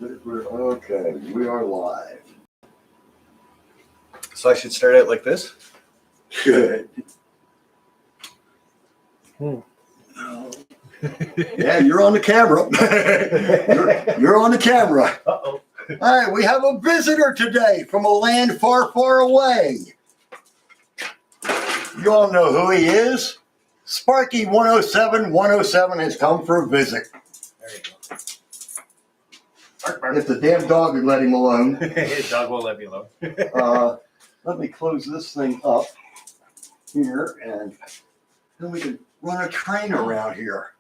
Okay, we are live. So I should start out like this? Good. Yeah, you're on the camera. you're on the camera. Uh-oh. All right, we have a visitor today from a land far, far away. You all know who he is. Sparky 107 has come for a visit. There you go. Bark, bark. If the damn dog would let him alone. His dog won't let me alone. Let me close this thing up here, and then we can run a train around here.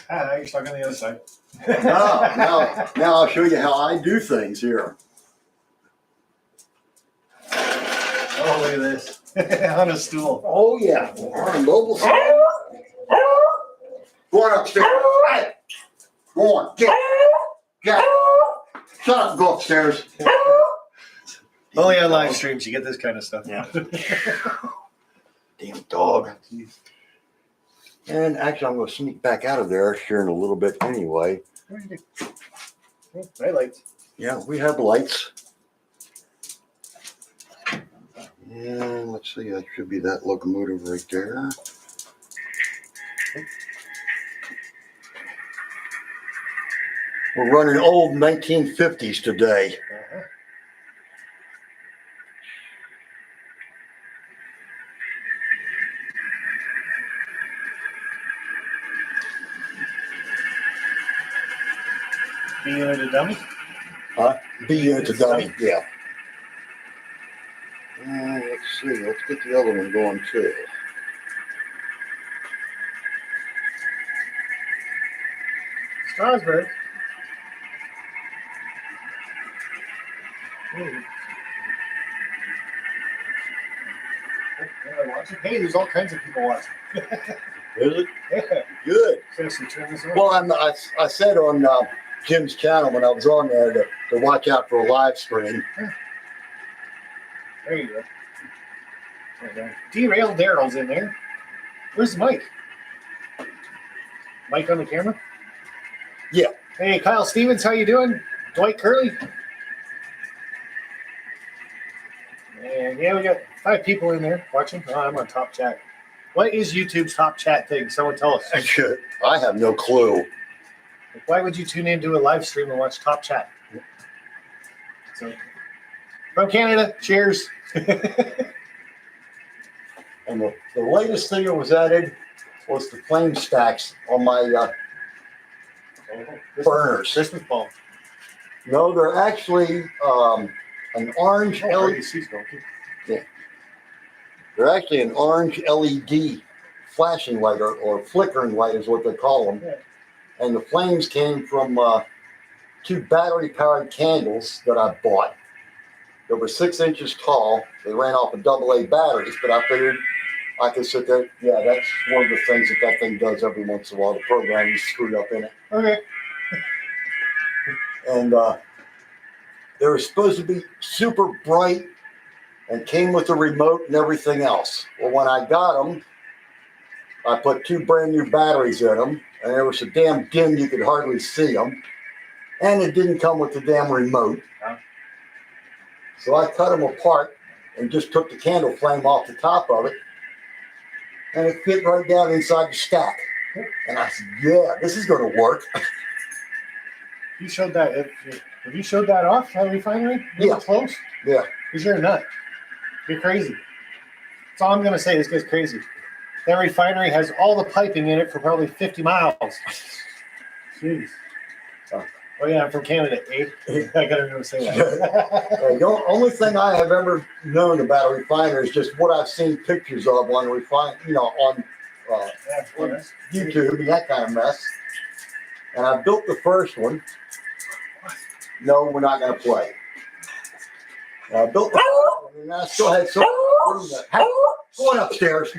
Now you're stuck on the other side. Now I'll show you how I do things here. Oh, look at this. On a stool. Oh yeah, our mobile. Go on upstairs. Hey, go on, get. Shut up, go upstairs. Only on live streams you get this kind of stuff. Yeah. Damn dog. And actually, I'm going to sneak back out of there here in a little bit anyway. Right lights. Yeah, we have lights. And let's see, that should be that locomotive right there. We're running old 1950s today. Uh-huh. B unit of dummy? B unit to dummy, yeah. Let's see, let's get the other one going too. Strasbourg. Hey, there's all kinds of people watching. Really? Yeah. Good. Seriously, turn this on. Well, I said on Jim's channel when I was on there to watch out for a live stream. There you go. Derailed Daryl's in there. Where's Mike? Mike on the camera? Yeah. Hey, Kyle Stevens, how you doing? Dwight Curley? And yeah, we got 5 people in there watching. Oh, I'm on top chat. What is YouTube's top chat thing? Someone tell us. I have no clue. Why would you tune into a live stream and watch top chat? So, from Canada, cheers. And the latest thing that was added was the flame stacks on my burners. Christmas bulb. No, they're actually an orange LED. They're actually an orange LED flashing light or flickering light is what they call them. Yeah. And the flames came from 2 battery-powered candles that I bought. They were 6 inches tall. They ran off of AA batteries, but I figured I could sit there. Yeah, that's one of the things that thing does every once in a while. The program is screwed up in it. Okay. And they were supposed to be super bright and came with a remote and everything else. Well, when I got them, I put 2 brand new batteries in them, and they were so damn dim you could hardly see them. And it didn't come with the damn remote. Huh? So I cut them apart and just took the candle flame off the top of it, and it fit right down inside the stack. And I said, yeah, this is going to work. You showed that. Have you showed that off at the refinery? Yeah. Close? Yeah. Because you're a nut. You're crazy. That's all I'm going to say. This guy's crazy. That refinery has all the piping in it for probably 50 miles. Jeez. Oh, yeah, I'm from Canada, eh? I got to remember to say that. The only thing I have ever known about a refinery is just what I've seen pictures of on on YouTube and that kind of mess. And I built the first one. No, we're not going to play. I built the first one, and I still had some room there. Hey, go on upstairs.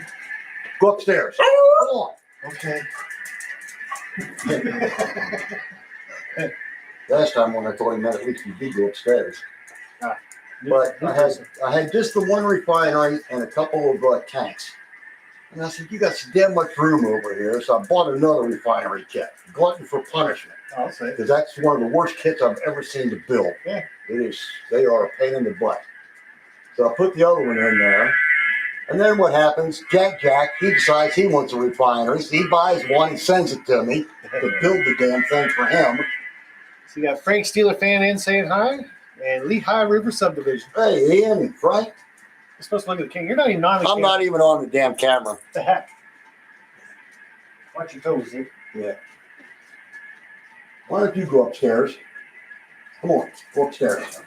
Go upstairs. Go on. Okay. Last time when I told him that, at least he did go upstairs. But I had just the one refinery and a couple of tanks. And I said, you got so damn much room over here. So I bought another refinery kit, Glutton for Punishment, I'll say. because that's one of the worst kits I've ever seen to build. Yeah. It is, they are a pain in the butt. So I put the other one in there. And then what happens? Jack, he decides he wants a refinery. So he buys one and sends it to me to build the damn thing for him. So you got Frank Steeler fan in saying hi, and Lehigh River Subdivision. Hey, Ian and Frank. You're supposed to look at the king. You're not even on the I'm not even on the damn camera. What the heck? Watch your toes, dude. Yeah. Why don't you go upstairs? Come on, go upstairs.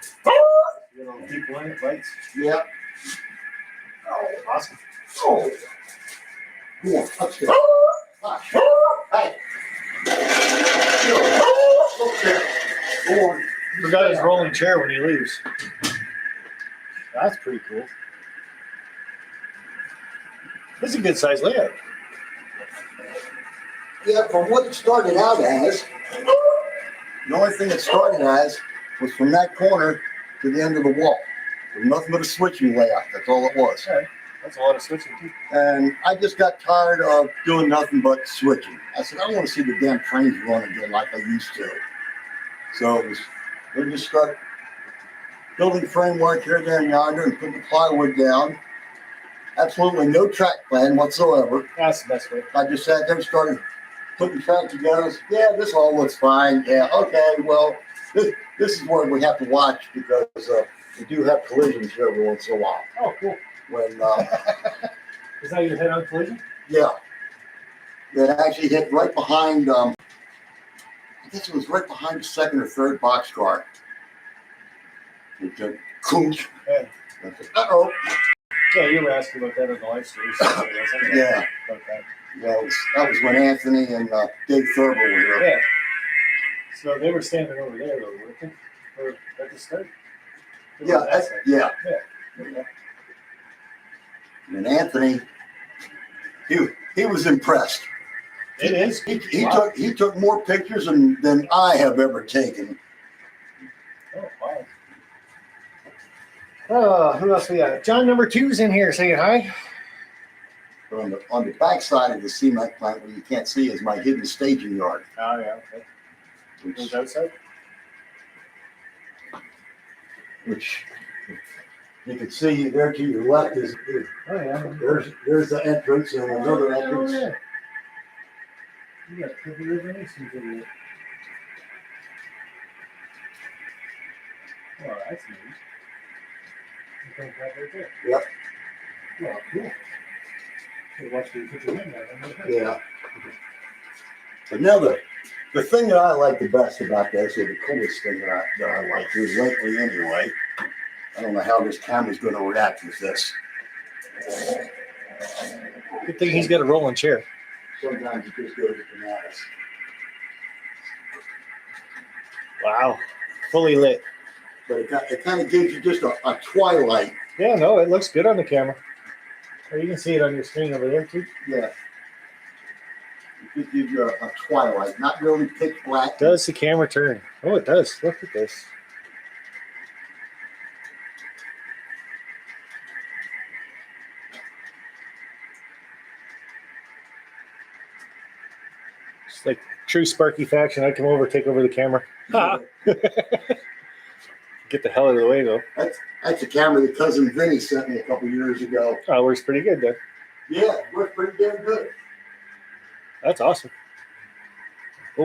You know, people in it, lights. Yeah. Oh, awesome. Oh. Come on, upstairs. Hush. Hey. Upstairs. Go on. Forgot his rolling chair when he leaves. That's pretty cool. This is a good size layout. Yeah, from what it started out as, the only thing it started as was from that corner to the end of the wall. There was nothing but a switching layout. That's all it was. Okay. That's a lot of switching too. And I just got tired of doing nothing but switching. I said, I want to see the damn trains run again like I used to. So we just started building framework here, there, and yonder, and putting the plywood down. Absolutely no track plan whatsoever. That's the best way. I just sat there and started putting track together. I said, yeah, this all looks fine. Yeah, okay, well, this is where we have to watch because we do have collisions here every once in a while. Oh, cool. When, Is that your head-on collision? yeah, that actually hit right behind, I guess it was right behind the second or third boxcar. It just, coonch. Yeah. Uh-oh. Yeah, you were asking about that on the live stream. Yeah. About that. That was when Anthony and Dave Thurber were here. Yeah. So they were standing over there, though, weren't they? Or at the start? Yeah, yeah. Yeah. And Anthony, he was impressed. It is. He took more pictures than I have ever taken. Oh, wow. Oh, who else we got? John number 2's in here saying hi. But on the back side of the cement plant, where you can't see, is my hidden staging yard. Oh, yeah. Okay. Who's outside? Which you can see there to your left is Oh, yeah. there's the entrance and another entrance. Yeah. You got Cliffy River Nation video. Oh, that's neat. You think that right there? Yep. Oh, cool. So watch you put your hand down. Yeah. But now the thing that I like the best about this, or the coolest thing that I like here lately anyway, I don't know how this camera's going to react with this. Good thing he's got a rolling chair. Sometimes it just goes bananas. Wow. Fully lit. But it kind of gives you just a twilight. Yeah, no, it looks good on the camera. Or you can see it on your screen over there too. Yeah. It just gives you a twilight, not really pitch black. Does the camera turn? Oh, it does. Look at this. It's like true Sparky faction. I come over, take over the camera. Ha! Get the hell out of the way, though. That's a camera that cousin Vinny sent me a couple years ago. Oh, it works pretty good, then. Yeah, it works pretty damn good. That's awesome. I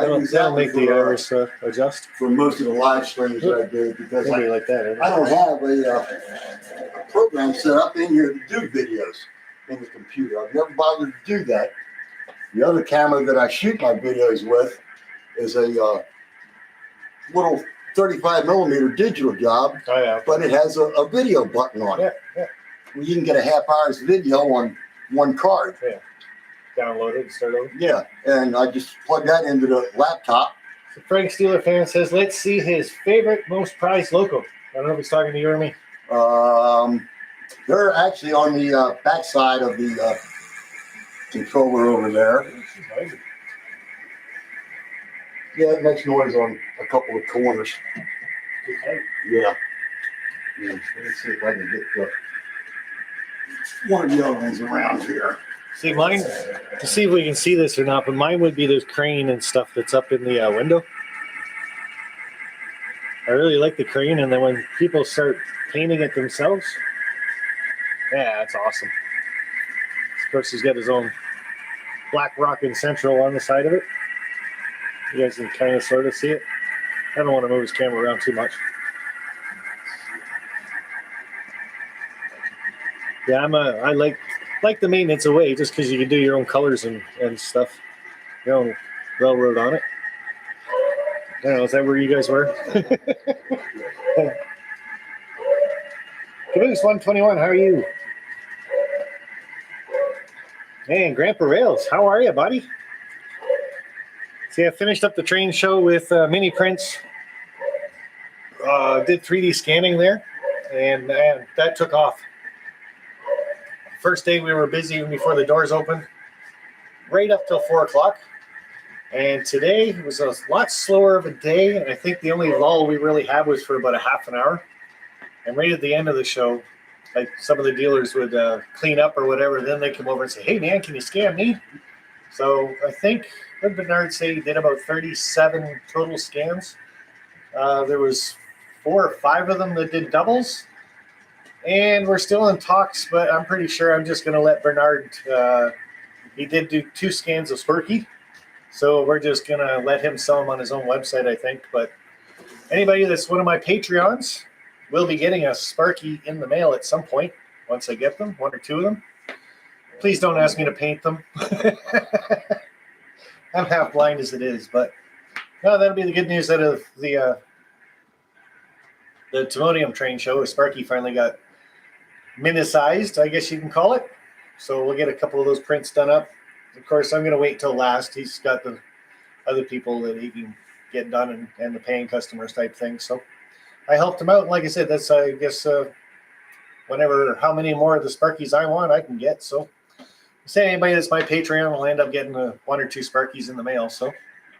use that That'll one make the iris adjust. for most of the live streams that I do because Maybe like that. I don't have a program set up in here to do videos in the computer. I've never bothered to do that. The other camera that I shoot my videos with is a little 35 millimeter digital job, Oh, yeah. but it has a video button on it. Yeah. You can get a half hour's video on one card. Download it and start over. Yeah, and I just plug that into the laptop. So Frank Steeler fan says, let's see his favorite, most prized loco. I don't know if he's talking to you or me. They're actually on the backside of the controller over there. Yeah, it makes noise on a couple of corners. Yeah. Let's see if I can get one of the other ones around here. See mine, to see if we can see this or not, but mine would be this crane and stuff that's up in the window. I really like the crane, and then when people start painting it themselves, yeah, that's awesome. Of course, he's got his own Black Rock and Central on the side of it. You guys can kind of sort of see it. I don't want to move his camera around too much. Yeah, I like the maintenance away just because you can do your own colors and stuff. Your own railroad on it. I don't know, is that where you guys were? Caboose 121, how are you? Man, Grandpa Rails, how are you, buddy? See, I finished up the train show with mini prints. Did 3D scanning there, and man, that took off. First day we were busy before the doors opened, right up till 4 o'clock. And today was a lot slower of a day, and I think the only lull we really had was for about a half an hour. And right at the end of the show, like some of the dealers would clean up or whatever, then they come over and say, "Hey man, can you scan me?" So I think, what did Bernard say? He did about 37 total scans. There was 4 or 5 of them that did doubles. And we're still in talks, but I'm pretty sure I'm just going to let Bernard, he did do 2 scans of Sparky. So we're just going to let him sell them on his own website, I think. But anybody that's one of my Patreons will be getting a Sparky in the mail at some point once I get them, 1 or 2 of them. Please don't ask me to paint them. I'm half blind as it is, but no, that'll be the good news out of the Timonium train show. Sparky finally got minicized, I guess you can call it. So we'll get a couple of those prints done up. Of course, I'm going to wait till last. He's got the other people that he can get done and the paying customers type thing. So I helped him out. And like I said, that's, I guess, how many more of the Sparkies I want, I can get. So say anybody that's my Patreon will end up getting 1 or 2 Sparkies in the mail. So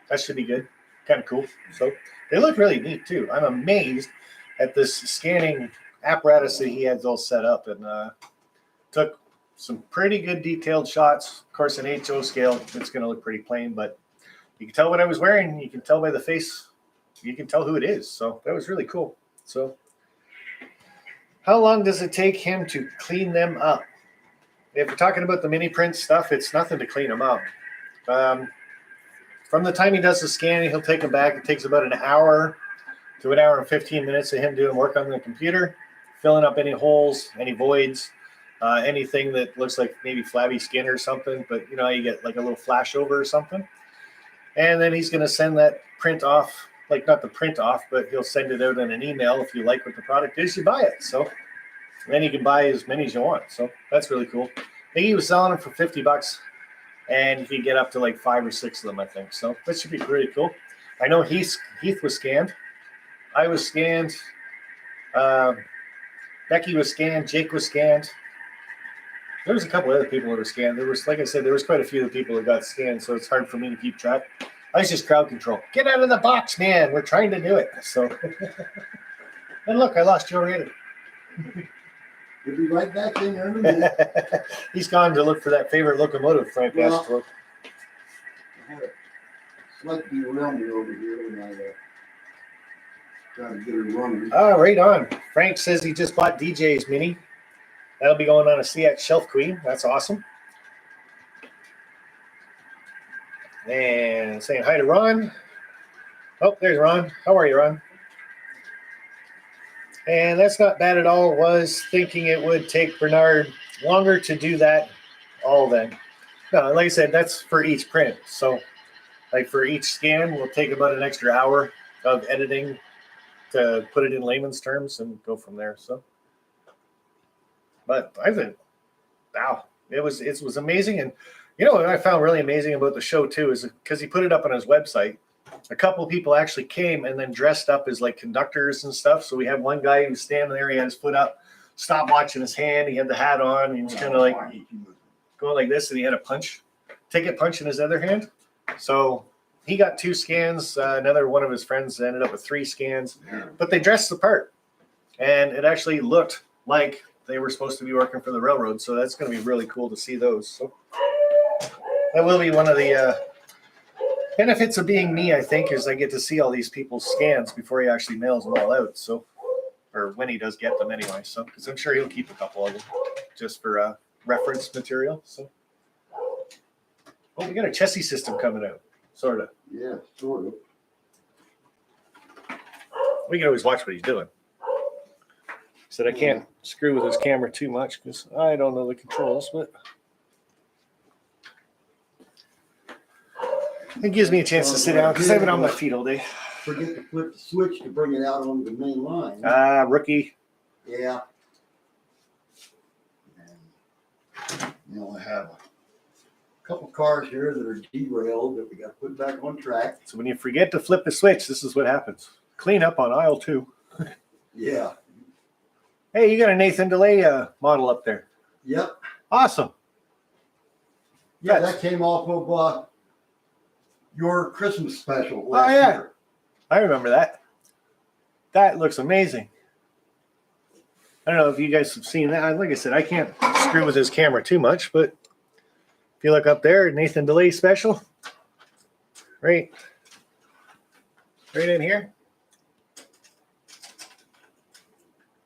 that should be good. Kind of cool. So they look really neat too. I'm amazed at this scanning apparatus that he has all set up, and took some pretty good detailed shots. Of course, in HO scale, it's going to look pretty plain, but you can tell what I was wearing. You can tell by the face. You can tell who it is. So that was really cool. So how long does it take him to clean them up? If we're talking about the mini print stuff, it's nothing to clean them up. From the time he does the scanning, he'll take them back. It takes about an hour to 1 hour and 15 minutes of him doing work on the computer, filling up any holes, any voids, anything that looks like maybe flabby skin or something, but you know, you get like a little flash over or something. And then he's going to send that print off, like not the print off, but he'll send it out in an email. If you like what the product is, you buy it. So then you can buy as many as you want. So that's really cool. I think he was selling them for $50, and you can get up to like 5 or 6 of them, I think. So that should be pretty cool. I know Heath was scanned. I was scanned. Becky was scanned. Jake was scanned. There was a couple other people that were scanned. There was, like I said, there was quite a few of the people that got scanned, so it's hard for me to keep track. I was just crowd control. Get out of the box, man. We're trying to do it. So, and look, I lost Joe Rader. He'll be right back in there in a minute. He's gone to look for that favorite locomotive Frank asked for. I had a slightly around me over here, and I trying to get her running. Oh, right on. Frank says he just bought DJ's Mini. That'll be going on a CX Shelf Queen. That's awesome. And saying hi to Ron. Oh, there's Ron. How are you, Ron? And that's not bad at all. Was thinking it would take Bernard longer to do that all then. No, like I said, that's for each print. So like for each scan, we'll take about an extra hour of editing to put it in layman's terms and go from there. So, but I think, wow, it was amazing. And you know what I found really amazing about the show too is because he put it up on his website. A couple of people actually came and then dressed up as like conductors and stuff. So we had one guy who was standing there. He had his foot up, stopwatch in his hand. He had the hat on. He was kind of like going like this, and he had a ticket punch in his other hand. So he got 2 scans. Another one of his friends ended up with 3 scans. But they dressed the part, and it actually looked like they were supposed to be working for the railroad. So that's going to be really cool to see those. So that will be one of the benefits of being me, I think, is I get to see all these people's scans before he actually mails them all out. So, or when he does get them anyway. So, because I'm sure he'll keep a couple of them just for reference material. So, oh, we got a chassis system coming out, sort of. Yeah, sort of. We can always watch what he's doing. He said I can't screw with his camera too much because I don't know the controls, but it gives me a chance to sit down because I've been on my feet all day. Forget to flip the switch to bring it out on the main line. Rookie. Yeah. And, I have a couple cars here that are derailed that we got to put back on track. So when you forget to flip the switch, this is what happens. Clean up on aisle 2. Yeah. Hey, you got a Nathan DeLay model up there. Yep. Awesome. Yeah, that came off of your Christmas special Oh, last yeah. year. I remember that. That looks amazing. I don't know if you guys have seen that. Like I said, I can't screw with his camera too much, but if you look up there, Nathan DeLay special, right in here.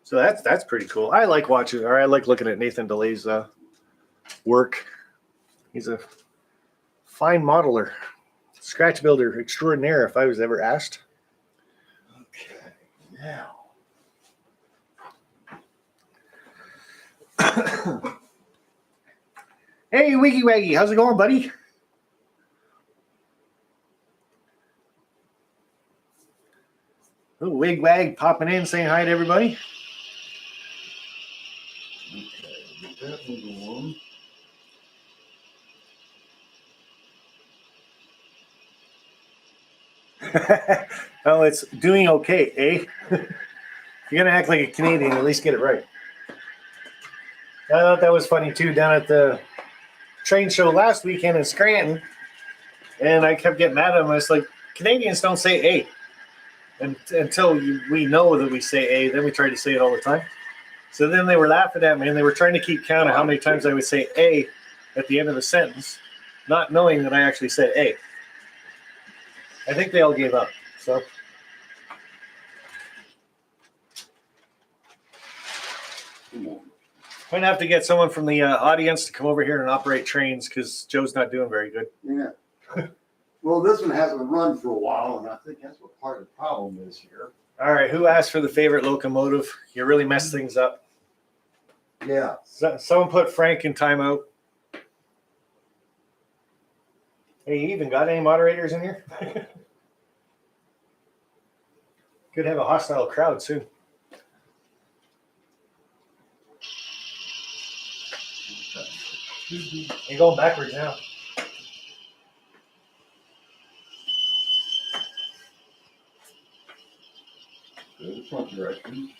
So that's pretty cool. I like watching, or I like looking at Nathan DeLay's work. He's a fine modeler, scratch builder extraordinaire, if I was ever asked. Okay. Now. Hey, Wiggy Waggy, how's it going, buddy? Oh, Wig Wag popping in, saying hi to everybody. Okay, get that one going. Oh, it's doing okay, eh? If you're gonna act like a Canadian, at least get it right. I thought that was funny too, down at the train show last weekend in Scranton, and I kept getting mad at them. I was like, Canadians don't say "a," until we know that we say "a." Then we try to say it all the time. So then they were laughing at me, and they were trying to keep count of how many times I would say "a" at the end of a sentence, not knowing that I actually said "a." I think they all gave up. So. Might have to get someone from the audience to come over here and operate trains because Joe's not doing very good. Yeah. Well, this one hasn't run for a while, and I think that's what part of the problem is here. All right, who asked for the favorite locomotive? You really messed things up. Yeah. Someone put Frank in timeout. Hey, you even got any moderators in here? Could have a hostile crowd soon. You're going backwards now. Go the front direction.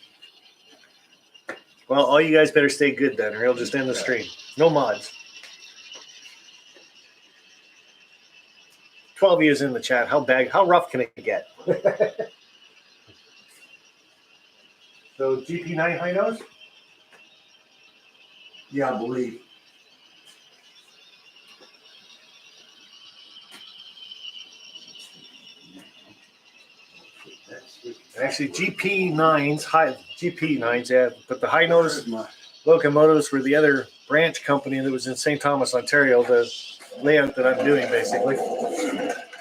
Well, all you guys better stay good then, or he'll just end the stream. No mods. 12 years in the chat. How rough can it get? So GP9 high nose? Yeah, I believe. Actually, GP9s, yeah, but the high nose locomotives were the other branch company that was in St. Thomas, Ontario, the layout that I'm doing basically.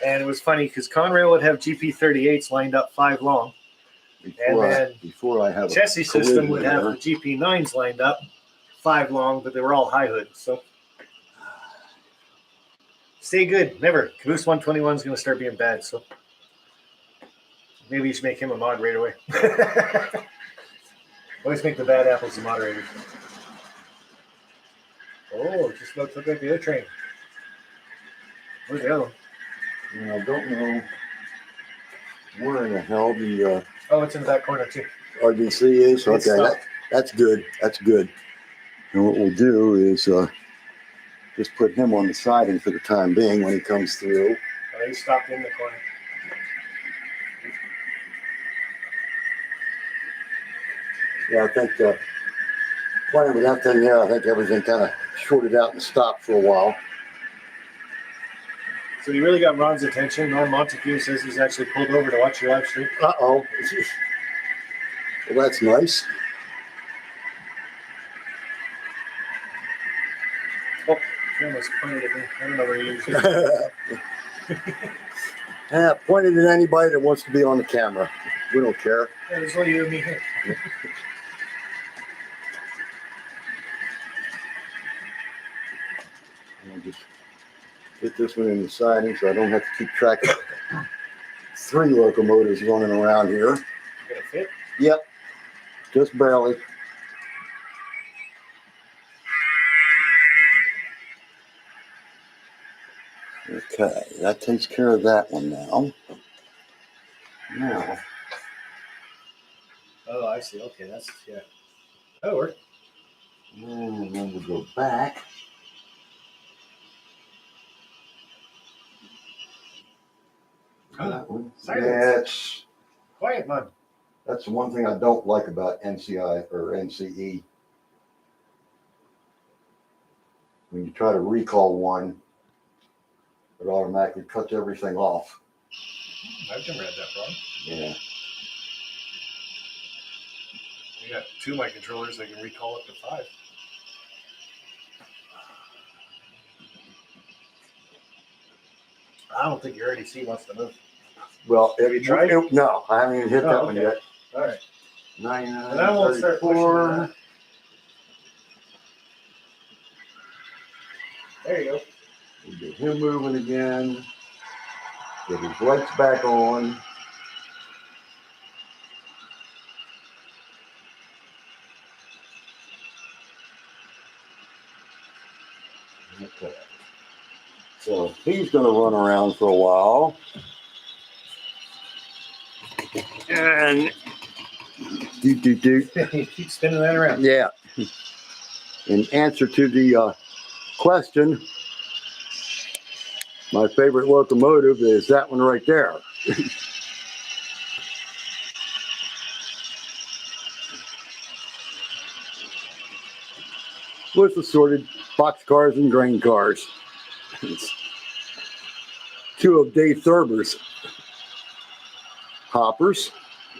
And it was funny because Conrail would have GP38s lined up 5 long. Before I have chassis system would have the GP9s lined up 5 long, but they were all high hood. So stay good. Never. Caboose 121 is going to start being bad. So maybe you should make him a mod right away. Always make the bad apples the moderators. Oh, it just looks like the other train. Where's the other one? I don't know where in the hell the Oh, it's in that corner too. RDC is. Okay, that's good. That's good. And what we'll do is just put him on the siding for the time being when he comes through. Oh, he stopped in the corner. Yeah, I think Playing with that thing there, I think everything kind of shorted out and stopped for a while. So you really got Ron's attention. Ron Montague says he's actually pulled over to watch your live stream. Uh-oh. Well, that's nice. Oh, camera's pointed at me. I don't know where you usually. Yeah, pointed at anybody that wants to be on the camera. We don't care. Yeah, there's only you and me here. I'll just get this one in the siding so I don't have to keep track of 3 locomotives running around here. Gonna fit? Yep, just barely. Okay, that takes care of that one now. Now, Oh, I see. Okay, that's yeah. That'll work. and then we go back. That one. Silence. Quiet, man. That's the one thing I don't like about NCI or NCE. When you try to recall one, it automatically cuts everything off. I've never had that problem. Yeah. We got 2 of my controllers that can recall up to 5. I don't think your RDC wants to move. Well, Have you tried? No, I haven't even hit that one okay. yet. All right. 99, And I won't start pushing 34. that. There you go. We get him moving again. Get his lights back on. Okay. So he's going to run around for a while. And You keep spinning that around. yeah. In answer to the question, my favorite locomotive is that one right there. With assorted box cars and grain cars. It's 2 of Dave Thurber's hoppers.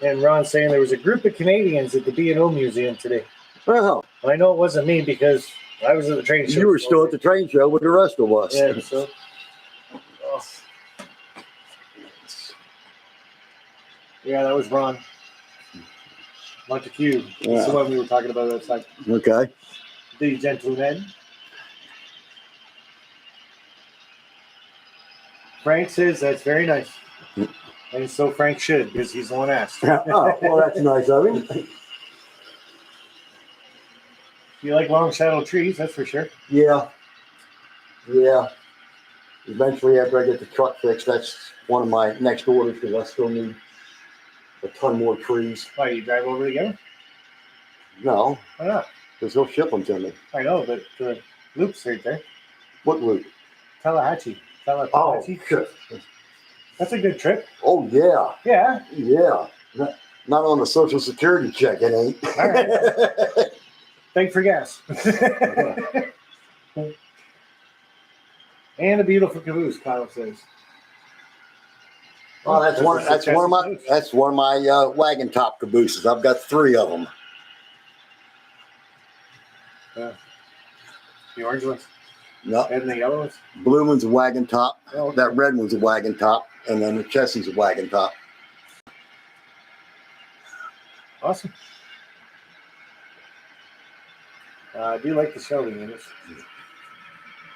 And Ron's saying there was a group of Canadians at the B&O Museum today. Well, And I know it wasn't me because I was at the train show. you were still at the train show with the rest of us. Yeah, so. Oh. Yeah, that was Ron. Montague. That's Yeah. the one we were talking about outside. Okay. The gentleman. Frank says that's very nice. And so Frank should, because he's the one asked. Oh, well, that's nice of him. You like long shadow trees, that's for sure. Yeah. Yeah. Eventually, after I get the truck fixed, that's one of my next orders because I still need a ton more trees. Why, you drive over together? No, Why not? because he'll ship them to me. I know, but the loop's right there. What loop? Tallahatchie. Oh, Tallahatchie. shit. That's a good trip. Oh, yeah. Yeah. Yeah. Not on the Social Security check, it ain't. All right. Thank for gas. And a beautiful caboose, Kyle says. Well, that's one of my wagon top cabooses. I've got 3 of them. The orange ones No, and the yellow ones. blue one's a wagon top. Oh, okay. That red one's a wagon top, and then the Chessie's a wagon top. Awesome. I do like the shelving units.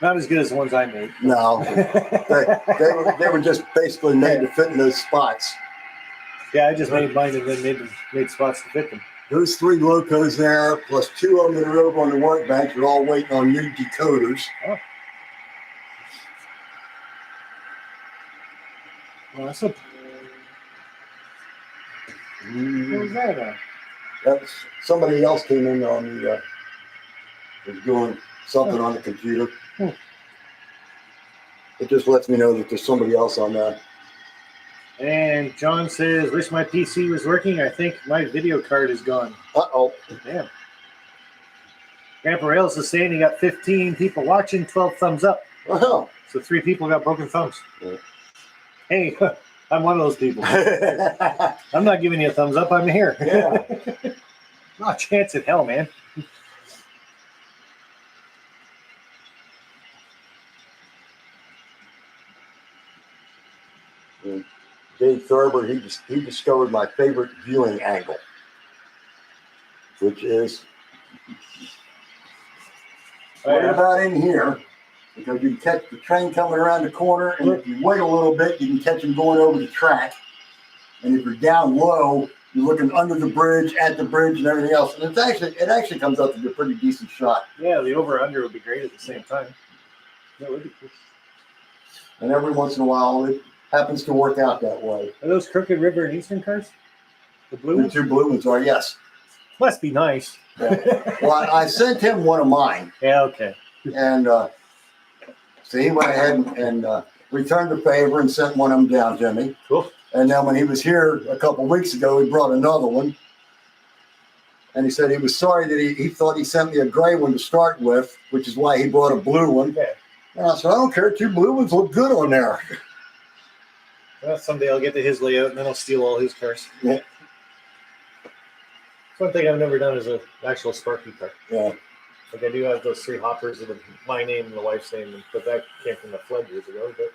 Not as good as the ones I made. No, they were just basically made to fit in those spots. Yeah, I just made mine and then made spots to fit them. Those 3 locos there, plus 2 of them that are over on the workbench, are all waiting on new decoders. Awesome. What was that? That's somebody else came in on the was doing something on the computer. Hmm. It just lets me know that there's somebody else on there. And John says, wish my PC was working. I think my video card is gone. Uh-oh. Damn. Grandpa Rails is saying he got 15 people watching, 12 thumbs up. Well, So 3 people got broken thumbs. Yeah. Hey, I'm one of those people. I'm not giving you a thumbs up. I'm here. Yeah. Not a chance in hell, man. Dave Thurber, he discovered my favorite viewing angle, which is right about in here, because you can catch the train coming around the corner, and if you wait a little bit, you can catch them going over the track. And if you're down low, you're looking under the bridge, at the bridge, and everything else. And it actually comes up to be a pretty decent shot. Yeah, the over/under would be great at the same time. That would be cool. And every once in a while, it happens to work out that way. Are those Crooked River and Eastern cars? The blue The ones? 2 blue ones are, yes. Must be nice. Yeah. Well, I sent him one of mine. Yeah, okay. And so he went ahead and returned the favor and sent one of them down to me. Cool. And then when he was here a couple of weeks ago, he brought another one. And he said he was sorry that he thought he sent me a gray one to start with, which is why he brought a blue one. Okay. And I said, I don't care. 2 blue ones look good on there. Well, someday I'll get to his layout and then I'll steal all his cars. Yeah. One thing I've never done is an actual Sparky car. Yeah. Like I do have those 3 hoppers with my name and the wife's name, but that came from the flood years ago. But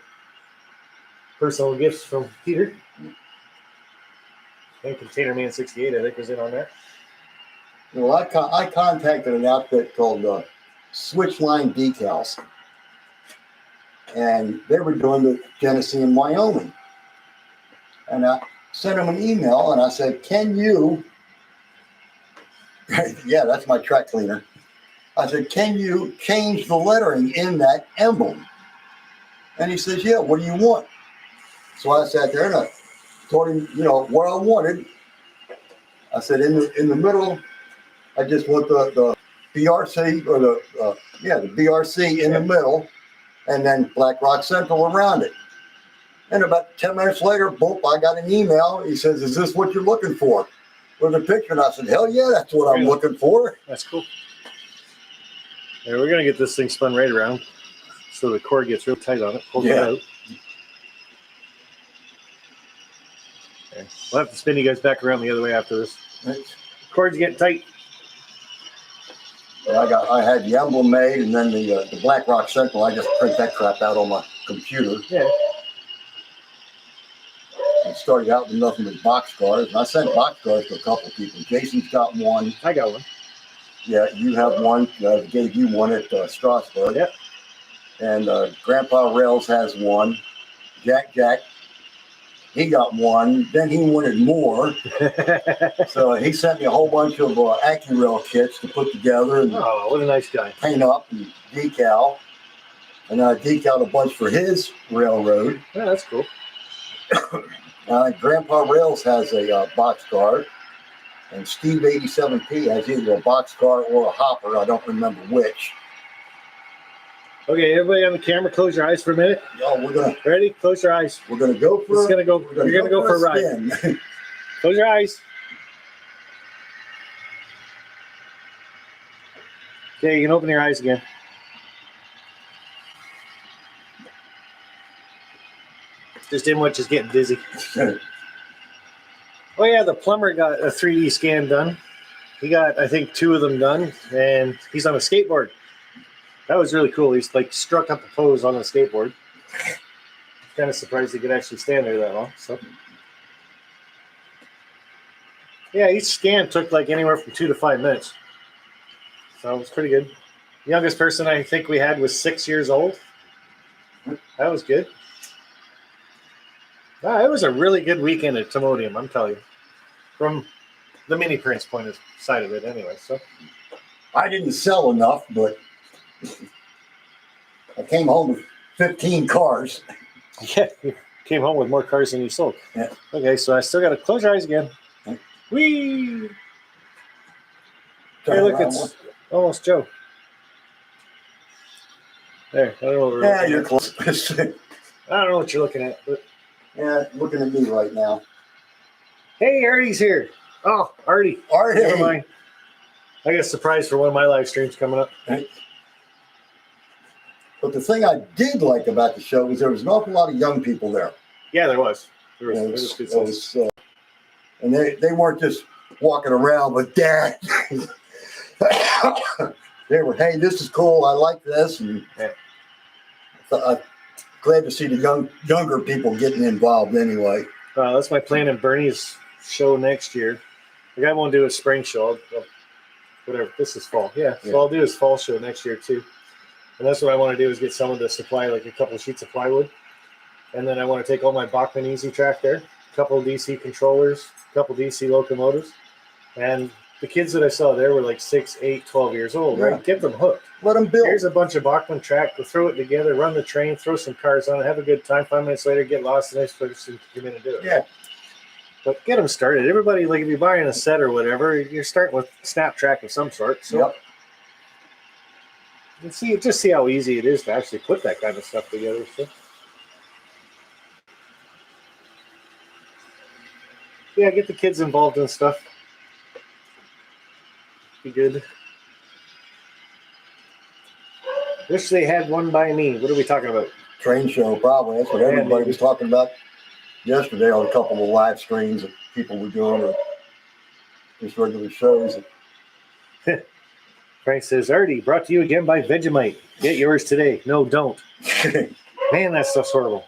personal gifts from Peter. And Container Man 68, I think, was in on that. Well, I contacted an outfit called Switchline Decals. And they were doing the Genesee in Wyoming. And I sent them an email and I said, can you, yeah, that's my track cleaner. I said, can you change the lettering in that emblem? And he says, yeah, what do you want? So I sat there and I told him, what I wanted. I said, in the middle, I just want the BRC or the BRC in the middle, and then Black Rock Central around it. And about 10 minutes later, boom, I got an email. He says, is this what you're looking for? With a picture. And I said, hell yeah, that's what I'm looking for. That's cool. Yeah, we're going to get this thing spun right around so the cord gets real tight on it. Hold it out. Okay. We'll have to spin you guys back around the other way after this. The cord's getting tight. Well, I had the emblem made, and then the Black Rock Central, I just print that crap out on my computer. Yeah. I started out with nothing but boxcars, and I sent boxcars to a couple of people. Jason's got one. I got one. Yeah, you have one. Gave you one at Strasbourg. Yep. And Grandpa Rails has one. Jack, he got one. Then he wanted more. So he sent me a whole bunch of AccuRail kits to put together and Oh, what a nice guy. paint up and decal. And then I decaled a bunch for his railroad. Yeah, that's cool. Grandpa Rails has a boxcar. And Steve 87P has either a boxcar or a hopper. I don't remember which. Okay, everybody on the camera, close your eyes for a minute. Yo, Ready? Close your eyes. we're gonna go for You're gonna go for a ride. spin. Close your eyes. Okay, you can open your eyes again. Just Inwich is getting dizzy. Oh yeah, the plumber got a 3D scan done. He got, I think, 2 of them done, and he's on a skateboard. That was really cool. He's like struck up a pose on a skateboard. Kind of surprised he could actually stand there that long. So yeah, each scan took like anywhere from 2 to 5 minutes. So it was pretty good. The youngest person I think we had was 6 years old. That was good. It was a really good weekend at Timonium, I'm telling you. From the Mini Prince side of it anyway. So I didn't sell enough, but I came home with 15 cars. yeah, you came home with more cars than you sold. Yeah. Okay, so I still got to close your eyes again. Whee! Hey, look, it's almost Joe. There, I don't know what we're Yeah, looking you're at. close. I don't know what you're looking at, but Yeah, looking at me right now. hey, Artie's here. Oh, Artie. Artie. Never mind. I got a surprise for one of my live streams coming up. But the thing I did like about the show was there was an awful lot of young people there. Yeah, there was. There was, You know, there was good it was, and they weren't just walking around with dad. They were, hey, this is cool. I like this. And I'm glad to see the younger people getting involved anyway. That's my plan in Bernie's show next year. The guy won't do a spring show. Whatever. This is fall. Yeah. So I'll do his fall show next year too. And that's what I want to do is get someone to supply like a couple of sheets of plywood. And then I want to take all my Bachmann Easy Track there, a couple of DC controllers, a couple of DC locomotives. And the kids that I saw there were like 6, 8, 12 years old, Yeah. right? Get them hooked. Let them build. Here's a bunch of Bachmann track. We'll throw it together, run the train, throw some cars on it, have a good time. 5 minutes later, get lost, and next person come in and do it. Yeah. But get them started. Everybody, like if you're buying a set or whatever, you're starting with snap track of some sort. So Yep. and see how easy it is to actually put that kind of stuff together. So. Yeah, get the kids involved in stuff. Be good. Wish they had one by me. What are we talking about? Train show, probably. That's what Yeah, everybody maybe. was talking about yesterday on a couple of live streams that people were doing, or just regular shows. Frank says, Artie, brought to you again by Vegemite. Get yours today. No, don't. Man, that stuff's horrible.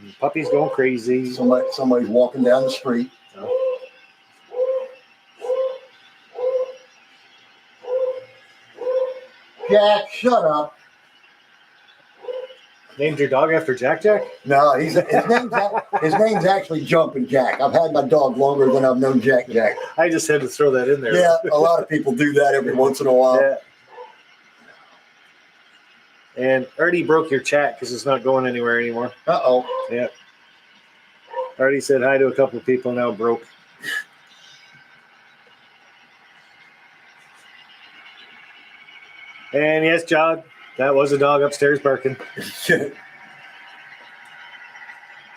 And puppy's going crazy. Somebody's walking down the street. Jack, shut up. Named your dog after Jack Jack? No, his name's actually Jumping Jack. I've had my dog longer than I've known Jack Jack. I just had to throw that in there. Yeah, a lot of people do that every once in a while. Yeah. And Artie broke your chat because it's not going anywhere anymore. Uh-oh. Yeah. Artie said hi to a couple of people, now broke. And yes, John, that was a dog upstairs barking. So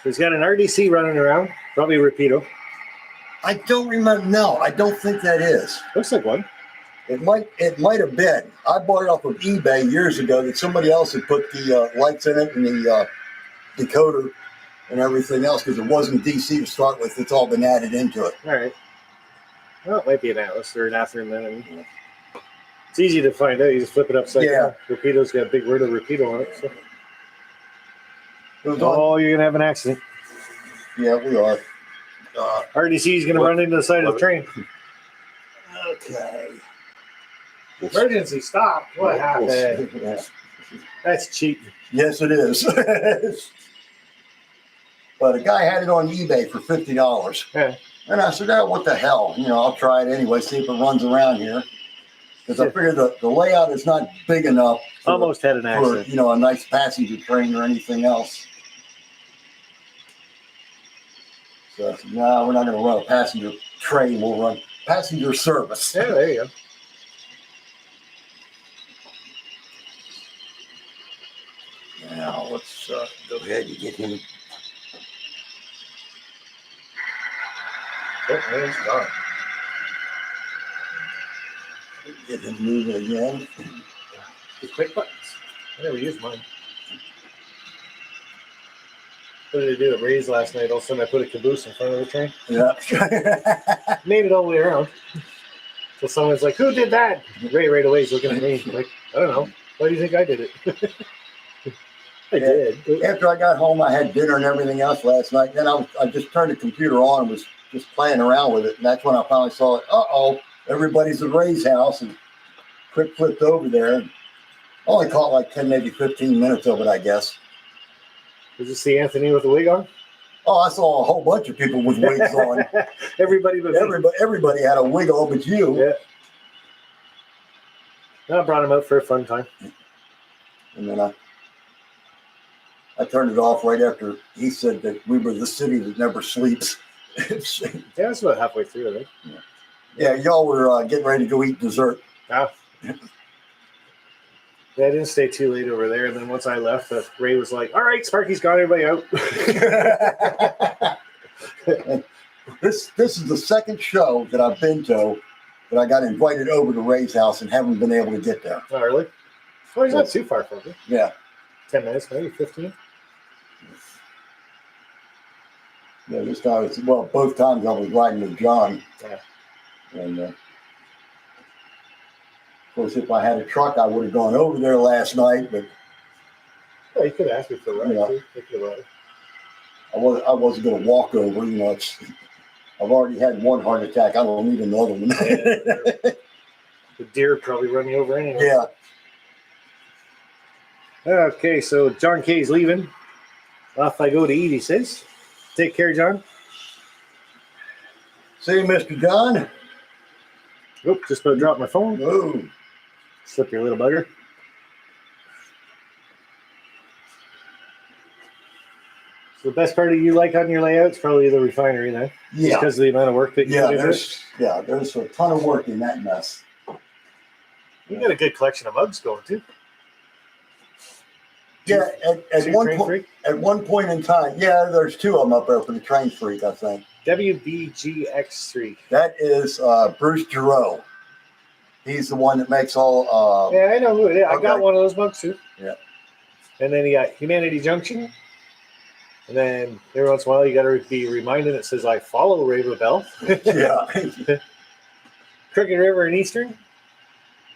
he's got an RDC running around, probably a Rapido. I don't remember. No, I don't think that is. Looks like one. It might have been. I bought it off of eBay years ago that somebody else had put the lights in it and the decoder and everything else because it wasn't DC to start with. It's all been added into it. All right. Well, it might be an Atlas or an Athearn then. I mean, it's easy to find out. You just flip it upside down. Rapido's got a big word of Rapido on it. So. It was on- Oh, you're going to have an accident. Yeah, we are. RDC's going to run into the side of the train. Okay. Emergency stop. What happened? Yeah. That's cheap. Yes, it is. But a guy had it on eBay for $50. Yeah. And I said, oh, what the hell? You know, I'll try it anyway, see if it runs around here. Because I figured the layout is not big enough Almost had an for, accident. you know, a nice passenger train or anything else. So I said, no, we're not going to run a passenger train. We'll run passenger service. Yeah, there you go. Now, let's go ahead and get him. Oh, man's gone. Get him moving again. The quick buttons. I never used mine. What did I do at Ray's last night? All of a sudden I put a caboose in front of the train. Yeah. Made it all the way around. So someone's like, who did that? Ray right away is looking at me like, I don't know. Why do you think I did it? I did. After I got home, I had dinner and everything else last night. Then I just turned the computer on and was just playing around with it. And that's when I finally saw it. Uh-oh, everybody's at Ray's house. And quick flipped over there. And only caught like 10, maybe 15 minutes of it, I guess. Did you see Anthony with a wig on? Oh, I saw a whole bunch of people with wigs on. Everybody but me. Everybody had a wig on but you. Yeah. I brought him out for a fun time. And then I turned it off right after he said that we were the city that never sleeps. Yeah, that's about halfway through, I think. Yeah, y'all were getting ready to go eat dessert. Ah. Yeah, I didn't stay too late over there. And then once I left, Ray was like, all right, Sparky's got everybody out. This is the second show that I've been to that I got invited over to Ray's house and haven't been able to get there. Not really. Well, he's not too far from you. Yeah. 10 minutes, maybe 15. Yeah, this time it's, well, both times I was riding with John. Yeah. And of course, if I had a truck, I would have gone over there last night, but Yeah, you could ask me for a ride, Yeah. too. Take you a ride. I wasn't going to walk over. You know, I've already had one heart attack. I don't need another one. The deer probably run you over anyway. Yeah. Okay, so John K's leaving. Off I go to eat, he says. Take care, John. See you, Mr. John. Oop, just about dropped my phone. Oh, Slip your little bugger. So the best part of you like on your layout is probably the refinery then. yeah. Because of the amount of work that you Yeah, put into it. there's a ton of work in that mess. You got a good collection of mugs going too. Yeah, at Two one Train point, Freak? at one point in time, yeah, there's two of them up there for the Train Freak, I think. WBGX3. That is Bruce Giroux. He's the one that makes all. Yeah, I know who it is. I got Okay. one of those mugs too. Yeah. And then you got Humanity Junction. And then every once in a while you got to be reminded it says, I follow Raven Bell. Yeah. Crooked River and Eastern.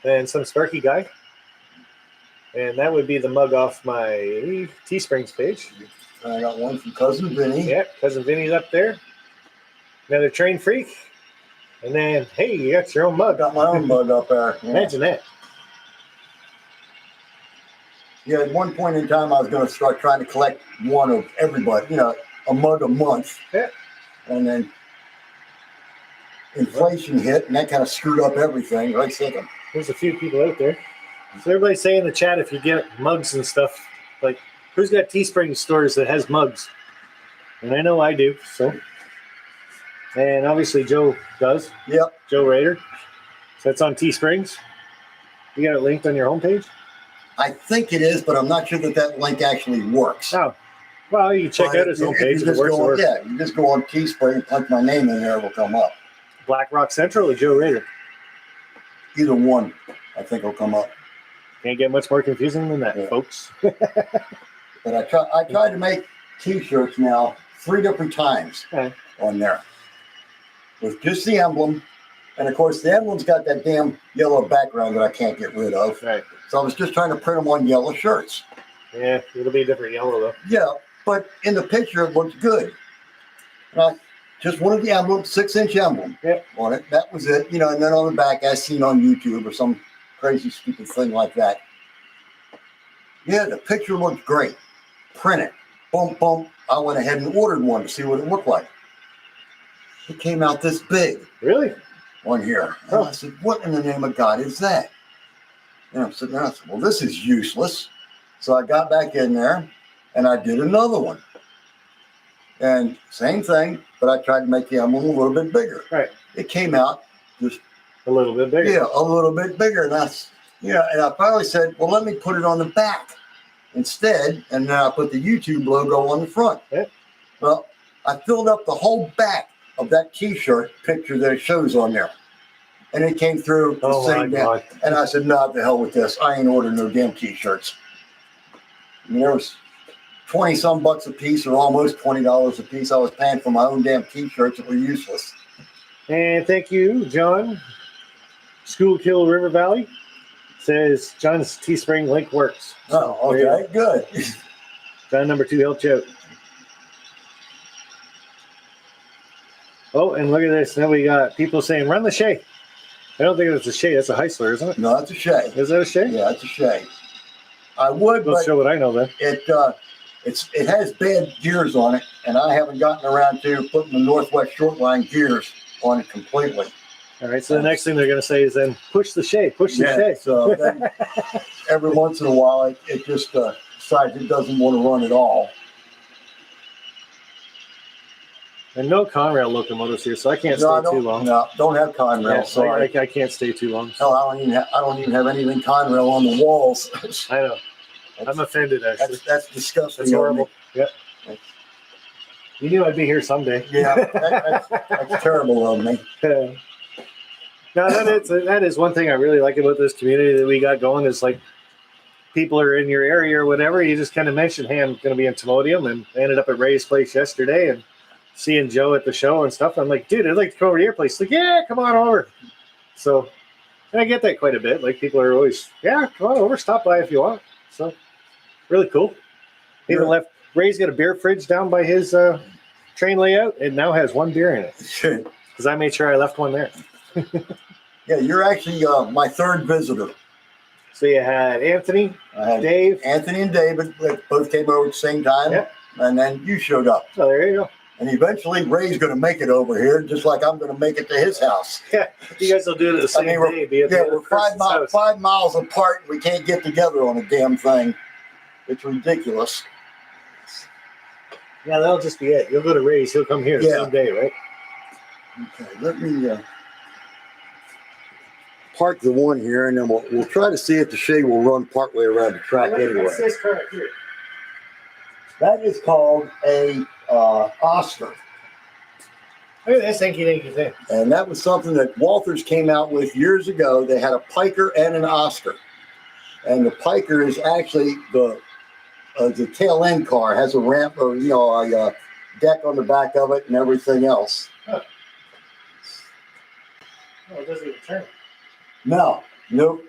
And some Sparky guy. And that would be the mug off my Teesprings page. I got one from Cousin Vinny. Yeah, Cousin Vinny's up there. Another Train Freak. And then, hey, you got your own I mug. got my own mug up there. Yeah. Imagine that. Yeah, at one point in time, I was going to start trying to collect one of everybody, you know, a mug a month. Yeah. And then inflation hit, and that kind of screwed up everything. Right, second. There's a few people out there. So everybody say in the chat if you get mugs and stuff, like who's got Teespring stores that has mugs? And I know I do. So, and obviously Joe does. Yep. Joe Rader. So that's on Teesprings. You got it linked on your homepage. I think it is, but I'm not sure that that link actually works. Oh, well, you can check But out his if homepage you if it just works. go Or on, yeah, you just go on Teespring, punch my name in there, it will come up. Black Rock Central or Joe Rader. Either one, I think, will come up. Can't get much more confusing than that, Yeah. folks. But I tried to make T-shirts now 3 different times Okay. on there with just the emblem, and of course the emblem's got that damn yellow background that I can't get rid of. Right. So I was just trying to print them on yellow shirts. Yeah, it'll be a different yellow though. Yeah, but in the picture it looked good. And I just wanted the emblem, 6-inch emblem Yep. on it. That was it, you know. And then on the back, as seen on YouTube or some crazy stupid thing like that. Yeah, the picture looked great. Print it. Boom, boom. I went ahead and ordered one to see what it looked like. It came out this big Really? on here. And I said, what in the name of God is that? And I'm sitting there, I said, well, this is useless. So I got back in there and I did another one. And same thing, but I tried to make the emblem a little bit bigger. Right. It came out just, A little bit bigger. yeah, a little bit bigger. And and I finally said, well, let me put it on the back instead. And then I put the YouTube logo on the front. Yeah. Well, I filled up the whole back of that T-shirt picture that it shows on there. And it came through the Oh my same damn. God. And I said, no, the hell with this. I ain't ordering no damn T-shirts. And there was 20 some bucks a piece, or almost $20 a piece. I was paying for my own damn T-shirts that were useless. And thank you, John. Schoolkill River Valley says John's Teespring link works. Oh, There you okay, good. John number 2 helped you out. Oh, and look at this. Now we got people saying, run the Shay. I don't think it's a Shay. That's a Heisler, isn't it? No, that's a Shay. Is that a Shay? Yeah, it's a Shay. I would, Let's but show what I know then. it has bad gears on it, and I haven't gotten around to putting the Northwest Shortline gears on it completely. All right. So the next thing they're going to say is then push the Shay. Push the Shay. So then every once in a while, it just decides it doesn't want to run at all. And no Conrail locomotives here, so I can't No, I stay too don't. long. No, don't have Conrail. Yeah, Sorry. I can't stay too long. Hell, I don't even have anything Conrail on the walls. I know. I'm offended, actually. That's disgusting. That's of me. horrible. Yep. You knew I'd be here someday. Yeah, that's terrible of me. No, that is one thing I really like about this community that we got going is like people are in your area or whatever. You just kind of mention, hey, I'm going to be in Timonium, and I ended up at Ray's place yesterday and seeing Joe at the show and stuff. I'm like, dude, I'd like to come over to your place. Like, yeah, come on over. So, and I get that quite a bit. Like people are always, yeah, come on over, stop by if you want. So, really cool. Even Yeah. left. Ray's got a beer fridge down by his train layout. It now has one beer in it because I made sure I left one there. Yeah, you're actually my third visitor. So you had Anthony, I had Dave. Anthony and David both came over at the same time, Yep. and then you showed up. Oh, there you go. And eventually, Ray's going to make it over here, just like I'm going to make it to his house. Yeah, you guys will do it at the same day. We're 5 miles apart. And we can't get together on a damn thing. It's ridiculous. Yeah, that'll just be it. You'll go to Ray's. He'll come here the Yeah. same day, right? Okay, let me park the one here, and then we'll try to see if the shade will run partway around the track anyway. What's this car here? That is called a Oscar. Look at this hinky thing. And that was something that Walthers came out with years ago. They had a Piker and an Oscar. And the Piker is actually the tail end car, has a ramp or a deck on the back of it and everything else. Huh. Oh, it doesn't even turn. No, nope.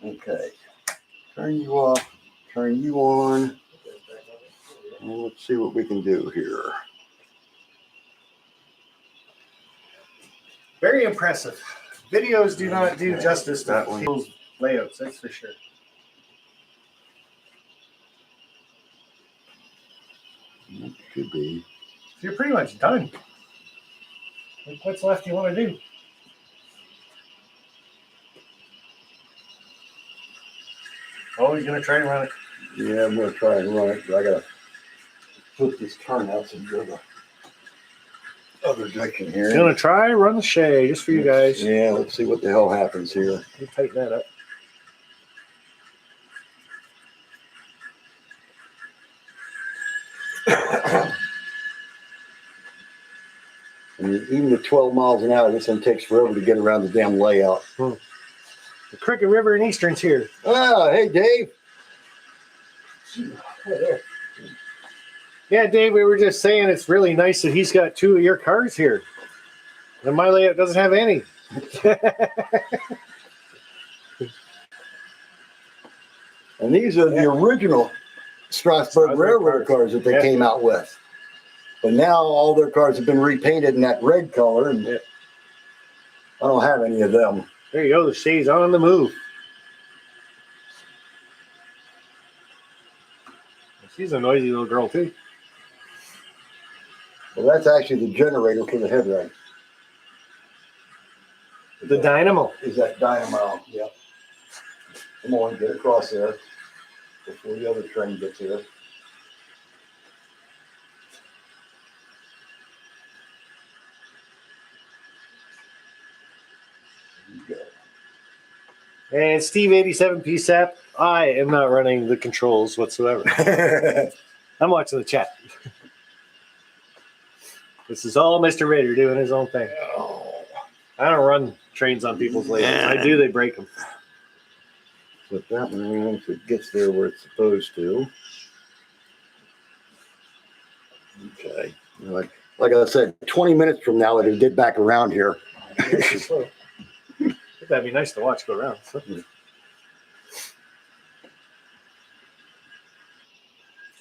Okay. Turn you off, turn you on. And let's see what we can do here. Very impressive. Videos do not do justice to That one. people's layouts, that's for sure. That could be. So you're pretty much done. Like, what's left you want to do? Oh, he's going to try and run it. Yeah, I'm gonna try and run it, but I gotta flip this turnout so you go the other direction here. He's going to try and run the Shay just for you guys. Yeah, let's see what the hell happens here. You tighten that up. I mean, even with 12 miles an hour, this one takes forever to get around the damn layout. The Crooked River and Eastern's here. Oh, hey, Dave. Yeah, Dave, we were just saying it's really nice that he's got two of your cars here. And my layout doesn't have any. And these are the original Strasbourg Railroad cars that they came out with. But now all their cars have been repainted in that red color, and I don't have any of them. There you go. The Shay's on the move. She's a noisy little girl, too. Well, that's actually the generator for the headlight. The dynamo. Is that dynamo? Yep. Come on, get across there before the other train gets here. There you go. And Steve 87 PSAP, I am not running the controls whatsoever. I'm watching the chat. This is all Mr. Raider doing his own thing. I don't run trains on people's layouts. I do, they break them. Flip that one around so it gets there where it's supposed to. Okay. Like I said, 20 minutes from now, it'll get back around here. That'd be nice to watch go around.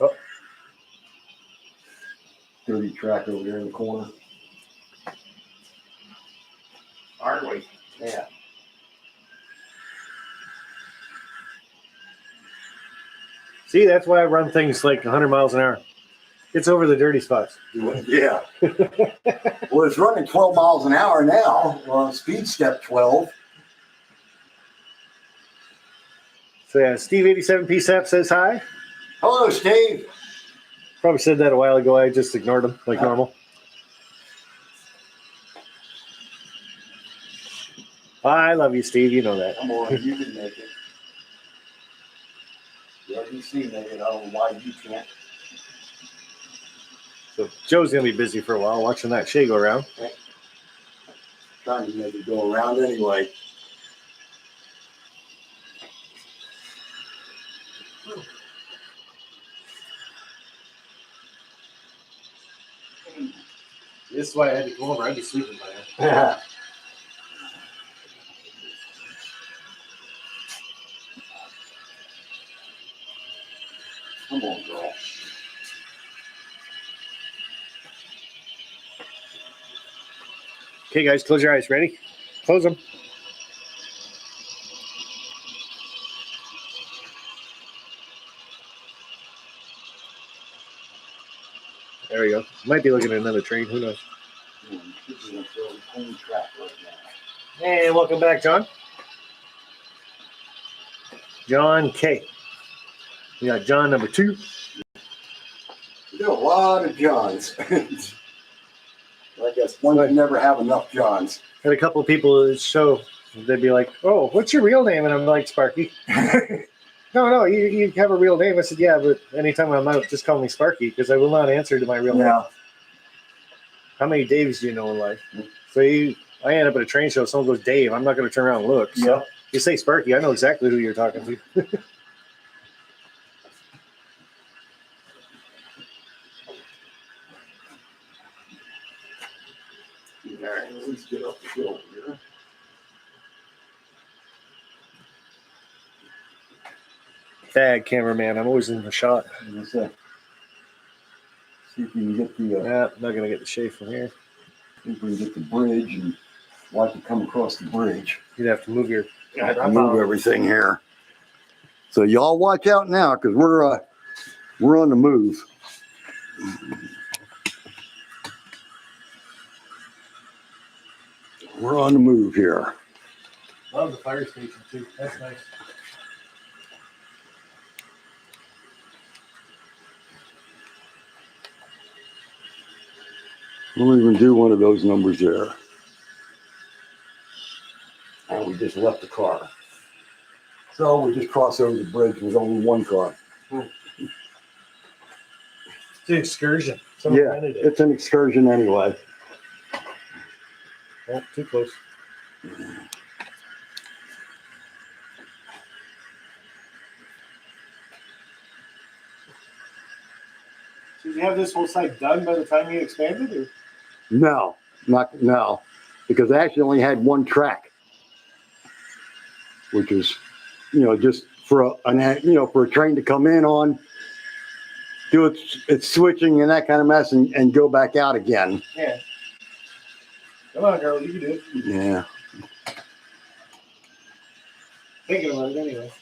Oh. Dirty track over there in the corner. Aren't we? Yeah. See, that's why I run things like 100 miles an hour. It's over the dirty spots. Yeah. Well, it's running 12 miles an hour now. Speed step 12. So yeah, Steve 87 PSAP says hi. Hello, Steve. Probably said that a while ago. I just ignored him like normal. I love you, Steve. You know that. Come on, you can make it. The RDC made it. I don't know why you can't. So Joe's gonna be busy for a while watching that Shay go around. Trying to make it go around anyway. This is why I had to come over. I'd be sleeping by now. Yeah. Come on, girl. Okay, guys, close your eyes. Ready? Close them. There we go. Might be looking at another train. Who knows? This is a home track right now. And welcome back, John. John K. We got John number 2. You got a lot of Johns. I guess one can never have enough Johns. Had a couple of people at the show. They'd be like, "Oh, what's your real name?" And I'm like, "Sparky." No, you have a real name. I said, "Yeah, but anytime I'm out, just call me Sparky because I will not answer to my real name." Yeah. How many Daves do you know in life? So I end up at a train show. Someone goes, "Dave." I'm not going to turn around and look. So Yep. you say Sparky, I know exactly who you're talking to. All right, let's get up the hill here. Bad cameraman. I'm always in the shot. Let's see if we can get the Yeah, not going to get the shave from here. see if we can get the bridge and watch it come across the bridge. You'd have to move your. Move everything here. So y'all watch out now because we're on the move. We're on the move here. Love the fire station too. That's nice. We'll even do one of those numbers there. And we just left the car. So we just crossed over the bridge with only one car. It's an excursion. Someone Yeah, rented it. it's an excursion anyway. Oh, too close. Did you have this whole site done by the time you expanded? Or? No, because I actually only had one track, which was, just for for a train to come in on, do its switching and that kind of mess, and go back out again. Yeah. Come on, girl, you can do it. Yeah. Thinking about it anyway.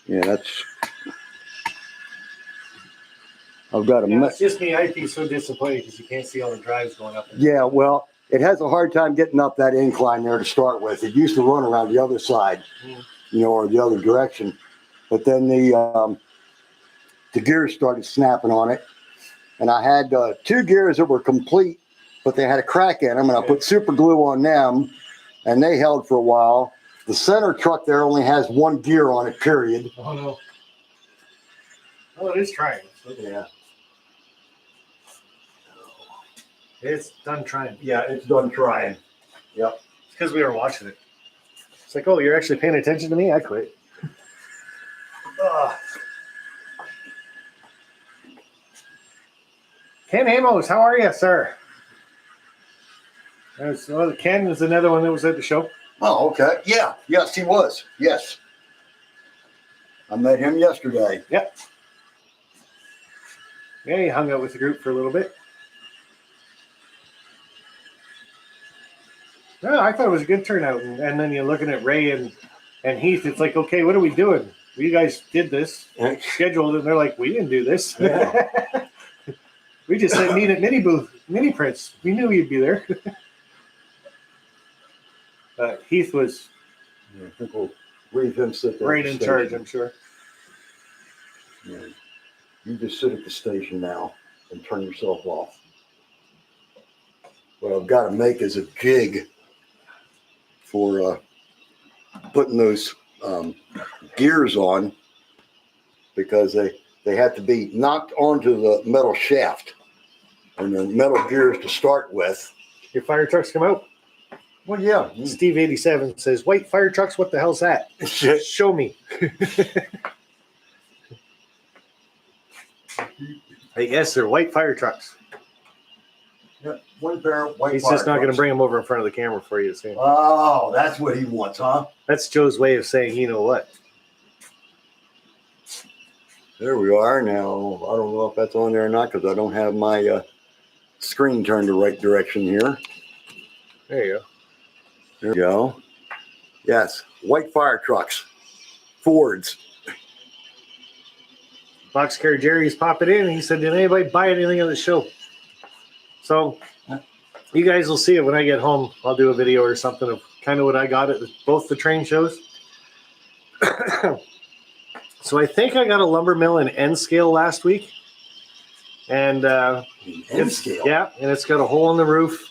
Yeah, that's. I've got a Yeah, mess. it's just me. I'd be so disappointed because you can't see all the drives going up. Yeah, well, it has a hard time getting up that incline there to start with. It used to run around the other side, or the other direction, but then the gears started snapping on it, and I had 2 gears that were complete, but they had a crack in them, and I put super glue on them, and they held for a while. The center truck there only has 1 gear on it, period. Oh no. Oh, it is trying. Yeah. It's done trying. Yeah, it's done trying. Yep. It's because we were watching it. It's like, oh, you're actually paying attention to me? I quit. Ken Amos, how are you, sir? Ken is another one that was at the show. Oh, okay. Yeah. Yes, he was. Yes. I met him yesterday. Yep. Yeah, he hung out with the group for a little bit. No, I thought it was a good turnout. And then you're looking at Ray and Heath. It's like, okay, what are we doing? You guys did this, scheduled, and they're like, we didn't do this. Yeah. We just said meet at Mini Prince. We knew you'd be there. Heath was I think we'll leave him sit there. right at in the charge, station. I'm sure. Yeah. You just sit at the station now and turn yourself off. What I've got to make is a jig for putting those gears on, because they have to be knocked onto the metal shaft and the metal gears to start with. Your fire trucks come out. Well, yeah. Steve 87 says, "White fire trucks. What the hell's that? Show me." I guess they're white fire trucks. Yeah, one pair of white He's fire just not going to trucks. bring them over in front of the camera for you to see. Oh, that's what he wants, huh? That's Joe's way of saying, you know what? There we are now. I don't know if that's on there or not because I don't have my screen turned the right direction here. There you go. There we go. Yes, white fire trucks, Fords. Boxcar Jerry's popping in. He said, "Did anybody buy anything on the show?" So you guys will see it when I get home. I'll do a video or something of kind of what I got at both the train shows. So I think I got a lumber mill in N scale last week. And N scale. Yeah, and it's got a hole in the roof.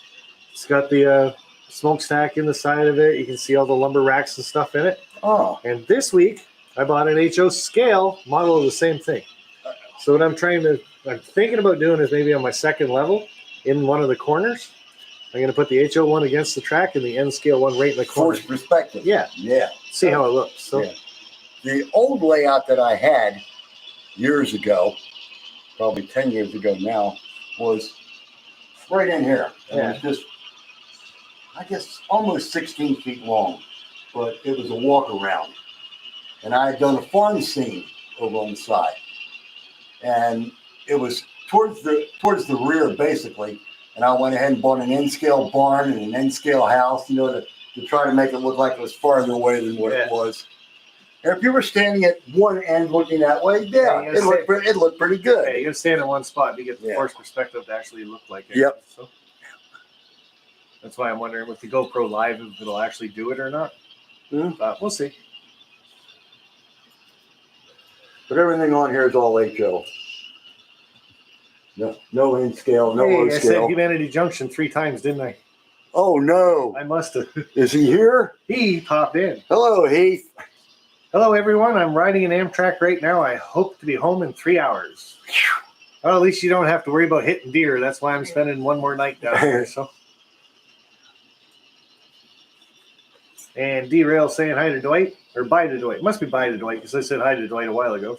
It's got the smokestack in the side of it. You can see all the lumber racks and stuff in it. Oh, And this week, I bought an HO scale model of the same thing. So what I'm thinking about doing is maybe on my second level in one of the corners, I'm going to put the HO one against the track and the N scale one right in the corner. forced perspective. Yeah. Yeah. See how it looks. So Yeah. The old layout that I had years ago, probably 10 years ago now, was right in here. And it was just, I guess, almost 16 feet long, but it was a walk around. And I had done a farm scene over on the side. And it was towards the rear, basically. And I went ahead and bought an N-scale barn and an N-scale house, to try to make it look like it was farther away than what it was. And if you were standing at one end looking that way, it looked pretty good. hey, you can stand in one spot to get the Yeah. force perspective to actually look like it. Yep. So that's why I'm wondering with the GoPro Live if it'll actually do it or not. Mhm. But we'll see. But everything on here is all HO. No N-scale, no Hey, I said O-scale. Humanity Junction 3 times, didn't I? Oh, no. I must have. Is he here? He popped in. Hello, Heath. Hello, everyone. I'm riding an Amtrak right now. I hope to be home in 3 hours. Well, at least you don't have to worry about hitting deer. That's why I'm spending one more night down there. So, and Derail saying hi to Dwight, or bye to Dwight. Must be bye to Dwight because I said hi to Dwight a while ago.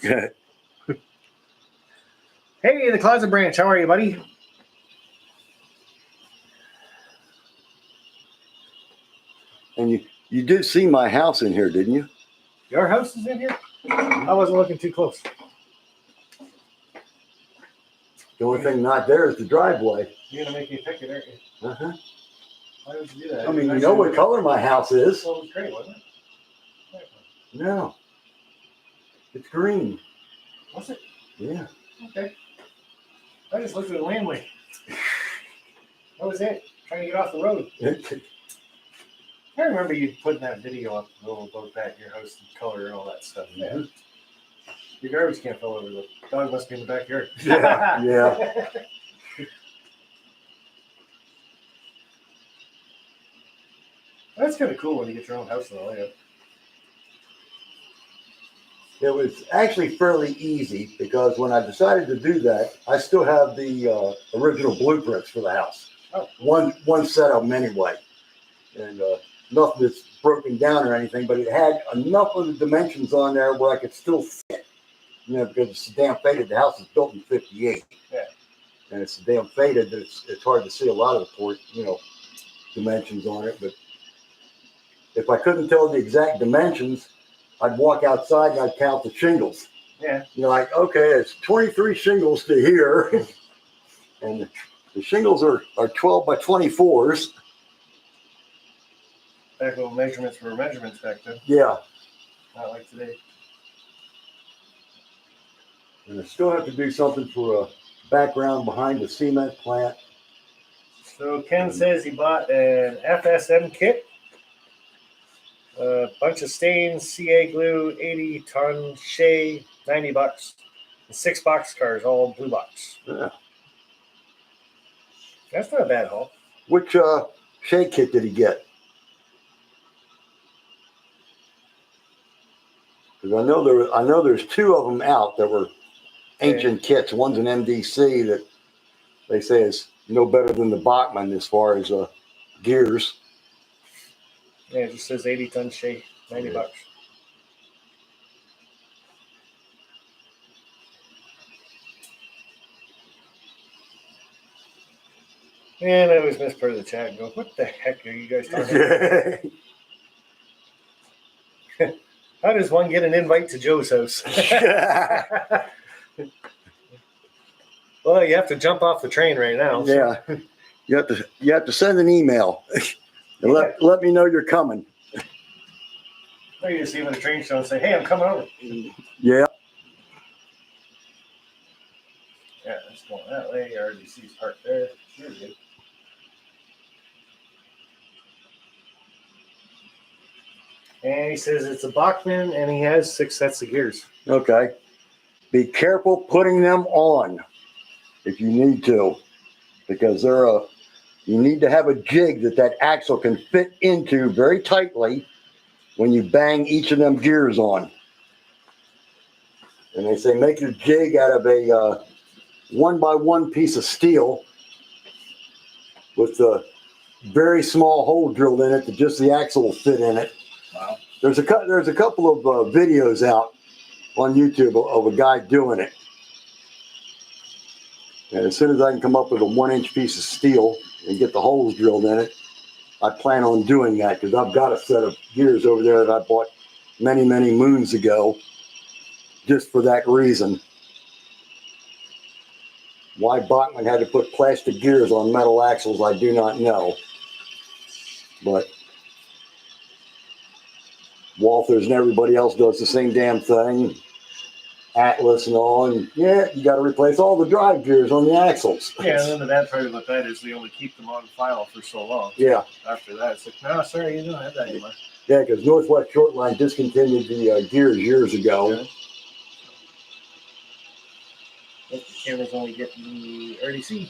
Hey, the Closet Branch. How are you, buddy? And you did see my house in here, didn't you? Your house is in here? I wasn't looking too close. The only thing not there is the driveway. You're going to make me pick it, aren't you? Uh-huh. Why would you do that? I mean, you know what color my house is. Well, it was great, wasn't it? No. It's green. Was it? Yeah. Okay. I just looked at the laneway. That was it. Trying to get off the road. I remember you putting that video up about that, your house and color and all that stuff. Yeah. Your garbage can fell over. The dog must be in the backyard. Yeah. That's kind of cool when you get your own house in the layout. It was actually fairly easy because when I decided to do that, I still have the original blueprints for the house. Oh. One set of them anyway. And nothing that's broken down or anything, but it had enough of the dimensions on there where I could still fit. Because it's damn faded. The house is built in 58. Yeah. And it's damn faded that it's hard to see a lot of the dimensions on it. But if I couldn't tell the exact dimensions, I'd walk outside and I'd count the shingles. Yeah. Like, okay, it's 23 shingles to here. And the shingles are 12 by 24s. Back when measurements were measurements back then. Yeah. Not like today. And I still have to do something for a background behind the cement plant. So Ken says he bought an FSM kit. A bunch of stains, CA glue, 80-ton Shea, $90. And 6 box cars, all blue box. Yeah. That's not a bad haul. Which shade kit did he get? Because I know there's 2 of them out that were ancient kits. One's an MDC that they say is no better than the Bachmann as far as gears. Yeah, it just says 80-ton shake, $90. And I always miss part of the chat and go, what the heck are you guys talking about? How does one get an invite to Joe's house? Well, you have to jump off the train right now. So. Yeah, you have to send an email and let me know you're coming. Or you just even a train show and say, hey, I'm coming over. Yeah. Yeah, it's going that way. RDC's parked there. You're good. And he says it's a Bachmann and he has 6 sets of gears. Okay. Be careful putting them on if you need to, because you need to have a jig that axle can fit into very tightly when you bang each of them gears on. And they say make your jig out of a 1x1 piece of steel with a very small hole drilled in it that just the axle will fit in it. Wow. There's a couple of videos out on YouTube of a guy doing it. And as soon as I can come up with a 1-inch piece of steel and get the holes drilled in it, I plan on doing that because I've got a set of gears over there that I bought many, many moons ago just for that reason. Why Bachmann had to put plastic gears on metal axles, I do not know. But Walthers and everybody else does the same damn thing. Atlas and all, and yeah, you got to replace all the drive gears on the axles. Yeah, and then the bad part about that is they only keep them on file for so long. Yeah. After that, it's like, no, sorry, you don't have that anymore. Yeah, because Northwest Shortline discontinued the gears years ago. Yeah. But the camera's only getting the RDC.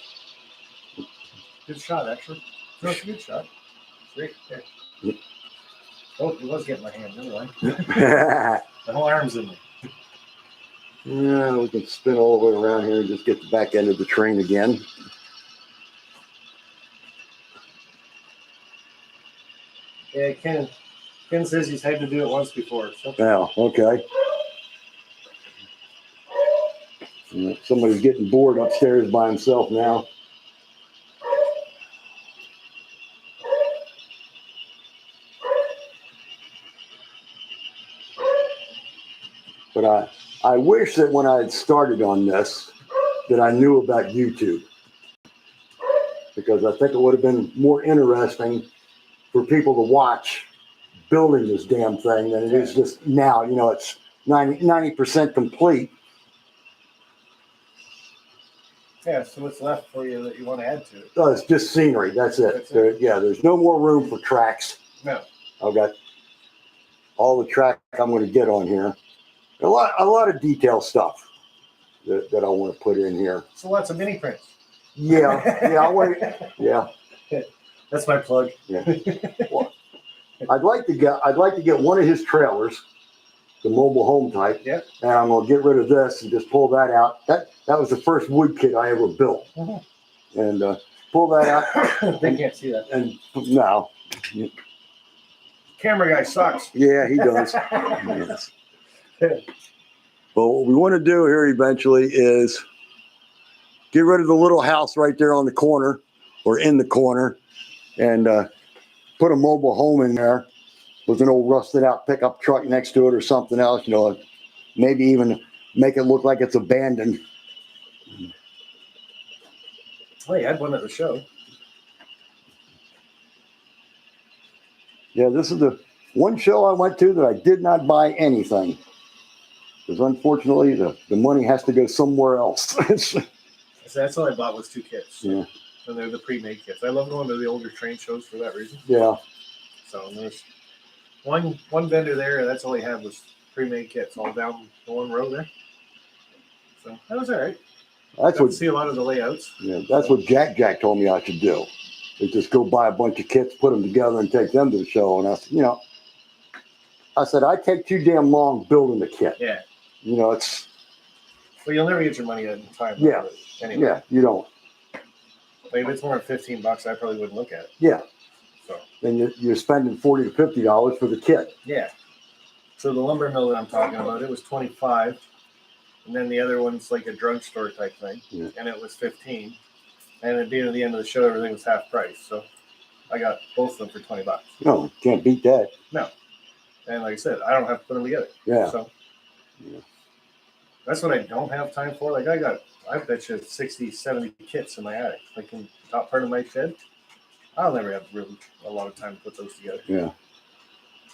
Good shot, actually. No, it's a good shot. Great. There. Yep. Oh, it was getting my hand. Never mind. The whole arm's in there. Yeah, we can spin all the way around here and just get the back end of the train again. Yeah, Ken says he's had to do it once before. So. Yeah, okay. Somebody's getting bored upstairs by himself now. But I wish that when I had started on this, that I knew about YouTube. Because I think it would have been more interesting for people to watch building this damn thing than it is just now. You know, it's 90% complete. Yeah, so what's left for you that you want to add to it? Oh, it's just scenery. That's it. There's no more room for tracks. No. I've got all the track I'm going to get on here. A lot of detail stuff that I want to put in here. So lots of mini prints. Yeah, I'll wait. Yeah. That's my plug. Yeah. Well, I'd like to get one of his trailers, the mobile home type. Yep. And I'm gonna get rid of this and just pull that out. That was the first wood kit I ever built. Mm-hmm. And pull that out. They can't see that. And no. Camera guy sucks. Yeah, he does. Yes. But what we want to do here eventually is get rid of the little house right there on the corner or in the corner and put a mobile home in there with an old rusted out pickup truck next to it or something else, you know, maybe even make it look like it's abandoned. Oh, you had one at the show. Yeah, this is the one show I went to that I did not buy anything. Because unfortunately, the money has to go somewhere else. So that's all I bought was 2 kits. Yeah. And they're the pre-made kits. I love going to the older train shows for that reason. Yeah. So there's one vendor there. That's all he had was pre-made kits all down the one row there. So that was all right. That's what. See a lot of the layouts. Yeah, that's what Jack told me I should do. Is just go buy a bunch of kits, put them together, and take them to the show. And I said, I take too damn long building the kit. Yeah. You know, it's Well, you'll never get your money in time. Yeah. Anyway, Yeah, you don't. like if it's more than $15, I probably wouldn't look at it. Yeah. So Then you're spending $40 to $50 for the kit. yeah. So the lumber mill that I'm talking about, it was 25, and then the other one's like a drugstore type thing, Yeah. and it was 15. And at the end of the show, everything was half price. So I got both of them for $20. No, can't beat that. And like I said, I don't have to put them together. Yeah. So Yeah. that's what I don't have time for. Like I bet you 60, 70 kits in my attic, like in the top part of my shed. I'll never have really a lot of time to put those together. Yeah.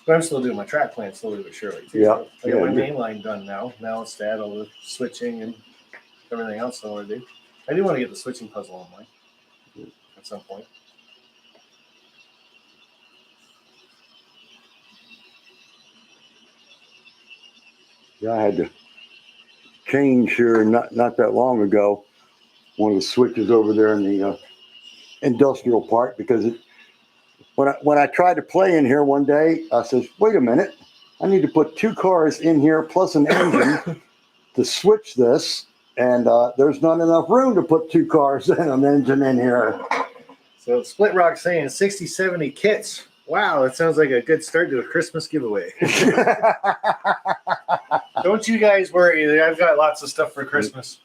But I'm still doing my track plan slowly but surely too. Yeah. I got my Yeah. main line done now. Now it's to add all the switching and everything else I want to do. I do want to get the switching puzzle online at some point. Yeah, I had to change here not that long ago. One of the switches over there in the industrial part because when I tried to play in here one day, I says, "Wait a minute, I need to put 2 cars in here plus an engine to switch this, and there's not enough room to put 2 cars and an engine in here." So Split Rock saying 60, 70 kits. Wow, that sounds like a good start to a Christmas giveaway. Don't you guys worry. I've got lots of stuff for Christmas.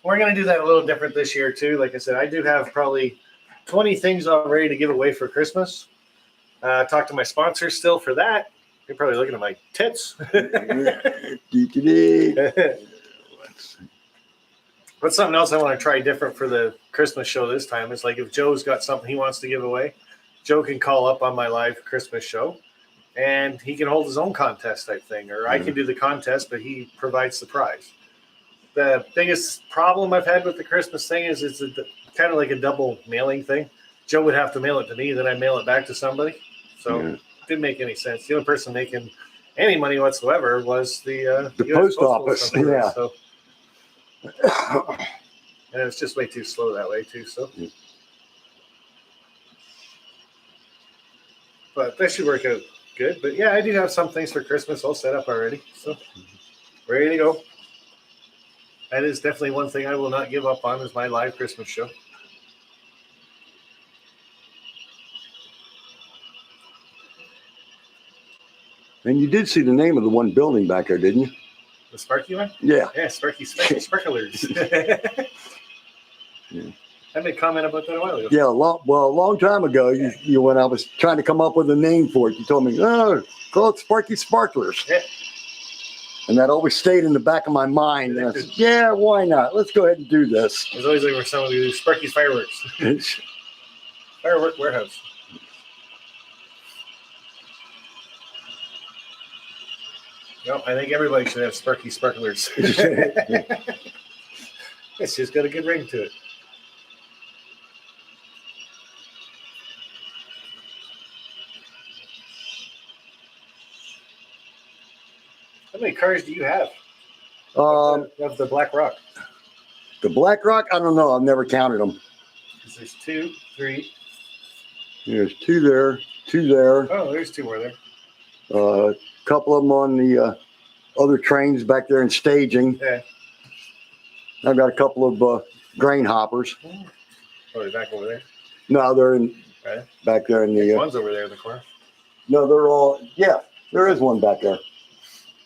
We're going to do that a little different this year, too. Like I said, I do have probably 20 things already to give away for Christmas. Talk to my sponsors still for that. You're probably looking at my tits. But something else I want to try different for the Christmas show this time is like if Joe's got something he wants to give away, Joe can call up on my live Christmas show and he can hold his own contest type thing, or I can do the contest, but he provides the prize. The biggest problem I've had with the Christmas thing is it's kind of like a double mailing thing. Joe would have to mail it to me, then I mail it back to somebody. So it didn't make any sense. The only person making any money whatsoever was the post office. Yeah. So, and it's just way too slow that way too. So, but that should work out good. But yeah, I do have some things for Christmas all set up already. So ready to go. That is definitely one thing I will not give up on is my live Christmas show. And you did see the name of the one building back there, didn't you? The Sparky one? Yeah. Yeah, Sparklers. Yeah. I made a comment about that a while ago. Yeah, a long time ago, you when I was trying to come up with a name for it, you told me, "Oh, call it Sparky Sparklers." Yeah. And that always stayed in the back of my mind. And I said, "Yeah, why not? Let's go ahead and do this." There's always like where someone do Sparky's Fireworks. Firework Warehouse. No, I think everybody should have Sparky Sparklers. It's just got a good ring to it. How many cars do you have of the Black Rock? The Black Rock, I don't know. I've never counted them. There's 2, 3. There's 2 there, 2 there. Oh, there's 2 more there. A couple of them on the other trains back there in staging. Yeah. I've got a couple of grain hoppers. Oh, they're back over there. No, they're in back there in the. One's over there in the corner. No, they're all. Yeah, there is one back there,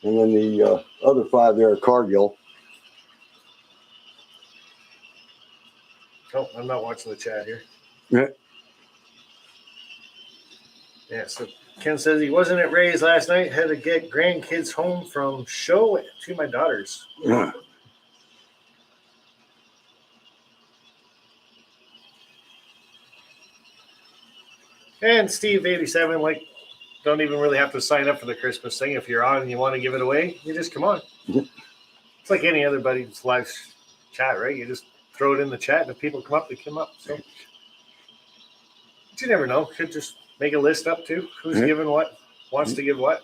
and then the other 5 there are Cargill. Oh, I'm not watching the chat here. Yeah. Yeah, so Ken says he wasn't at Ray's last night. Had to get grandkids home from show to my daughters. Yeah. And Steve 87, like, don't even really have to sign up for the Christmas thing. If you're on and you want to give it away, you just come on. Yeah. It's like any other buddy's live chat, right? You just throw it in the chat, and if people come up, they come up. So, but you never know. Could just make a list up too. Who's giving what, wants to give what.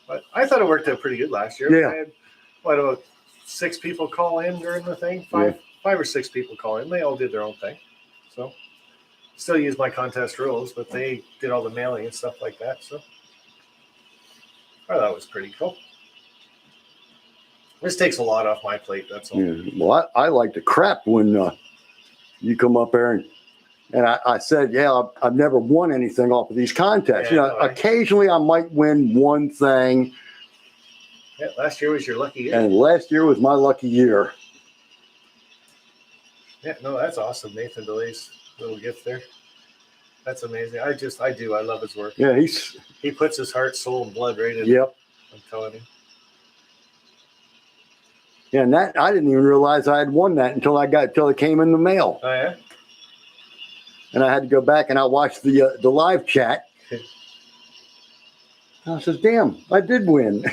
But I thought it worked out pretty good last year. Yeah. I had, about 6 people call in during the thing? 5 or 6 people call in. They all did their own thing. So still use my contest rules, but they did all the mailing and stuff like that. So I thought it was pretty cool. This takes a lot off my plate. That's all. Yeah. Well, I like to crap when you come up there and I said, yeah, I've never won anything off of these contests. Yeah, You know, occasionally I might win one thing. Yeah, last year was your lucky year. And last year was my lucky year. Yeah, no, that's awesome. Nathan DeLay's little gift there. That's amazing. I love his work. Yeah, He puts his heart, soul, and blood right in. Yep. I'm telling you. Yeah, and that I didn't even realize I had won that until it came in the mail. Oh yeah. And I had to go back and I watched the live chat. I said, damn, I did win.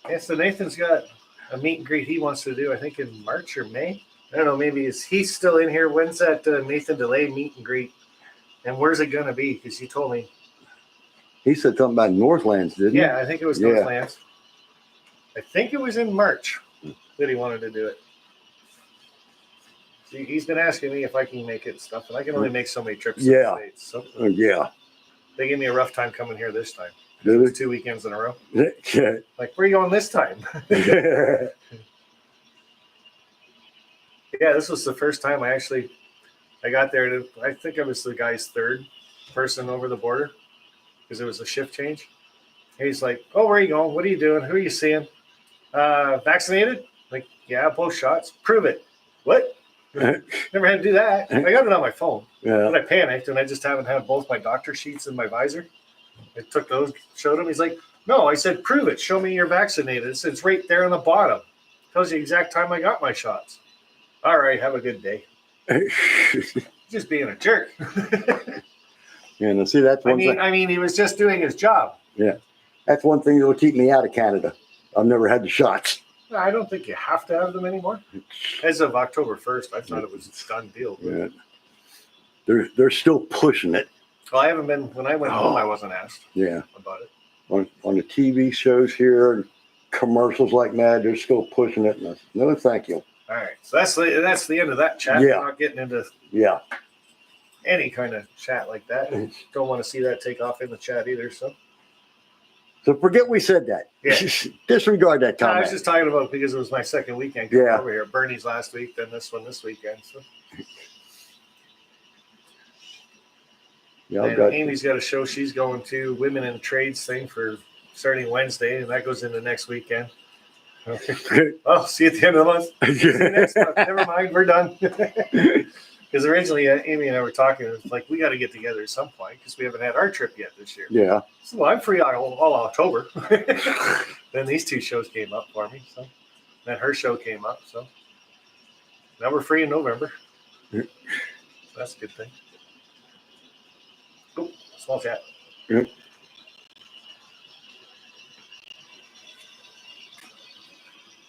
Yeah, so Nathan's got a meet and greet he wants to do, I think in March or May. I don't know, maybe he's still in here. When's that Nathan DeLay meet and greet? And where's it going to be? Because he told me. He said something about Northlands, didn't he? Yeah, I think it was Northlands. I think it was in March that he wanted to do it. See, he's been asking me if I can make it and stuff, and I can only make so many trips to the States. So Yeah. they gave me a rough time coming here this time. Did It it? was 2 weekends in a row. Yeah. Like, where are you going this time? Yeah, this was the first time I got there. I think I was the guy's third person over the border because it was a shift change. He's like, "Oh, where are you going? What are you doing? Who are you seeing? Vaccinated?" Like, "Yeah, both shots. Prove it." What? Never had to do that. I got it on my phone, Yeah. but I panicked and I just haven't had both my doctor sheets in my visor. I took those, showed him. He's like, "No," I said, "Prove it. Show me you're vaccinated." It's right there on the bottom. Tells you the exact time I got my shots. All right, have a good day. Just being a jerk. Yeah, now see, that's one thing. I mean, he was just doing his job. Yeah, that's one thing that will keep me out of Canada. I've never had the shots. I don't think you have to have them anymore. As of October 1st, I thought it was a done deal. Yeah. They're still pushing it. Well, I haven't been. When I went home, I wasn't asked Yeah, about it. on the TV shows here and commercials like mad, they're still pushing it. And I said, no, thank you. All right, so that's the end of that chat. Yeah. We're not getting into Yeah. any kind of chat like that. Don't want to see that take off in the chat either. So forget we said that. Yeah. Disregard that no, I comment. was just talking about because it was my second weekend coming Yeah. over here. Bernie's last week, then this one this weekend. So Yeah, and Amy's got a show she's going to, Women in Trades thing for starting Wednesday, and that goes into next weekend. Okay. Oh, see you at the end of the month. See you next month. Never mind, we're done. Because originally, Amy and I were talking. It was like, we got to get together at some point because we haven't had our trip yet this year. Yeah. So well, I'm free all October. Then these two shows came up for me. So then her show came up. So now we're free in November. Yeah. That's a good thing. Oh, small chat. Yeah.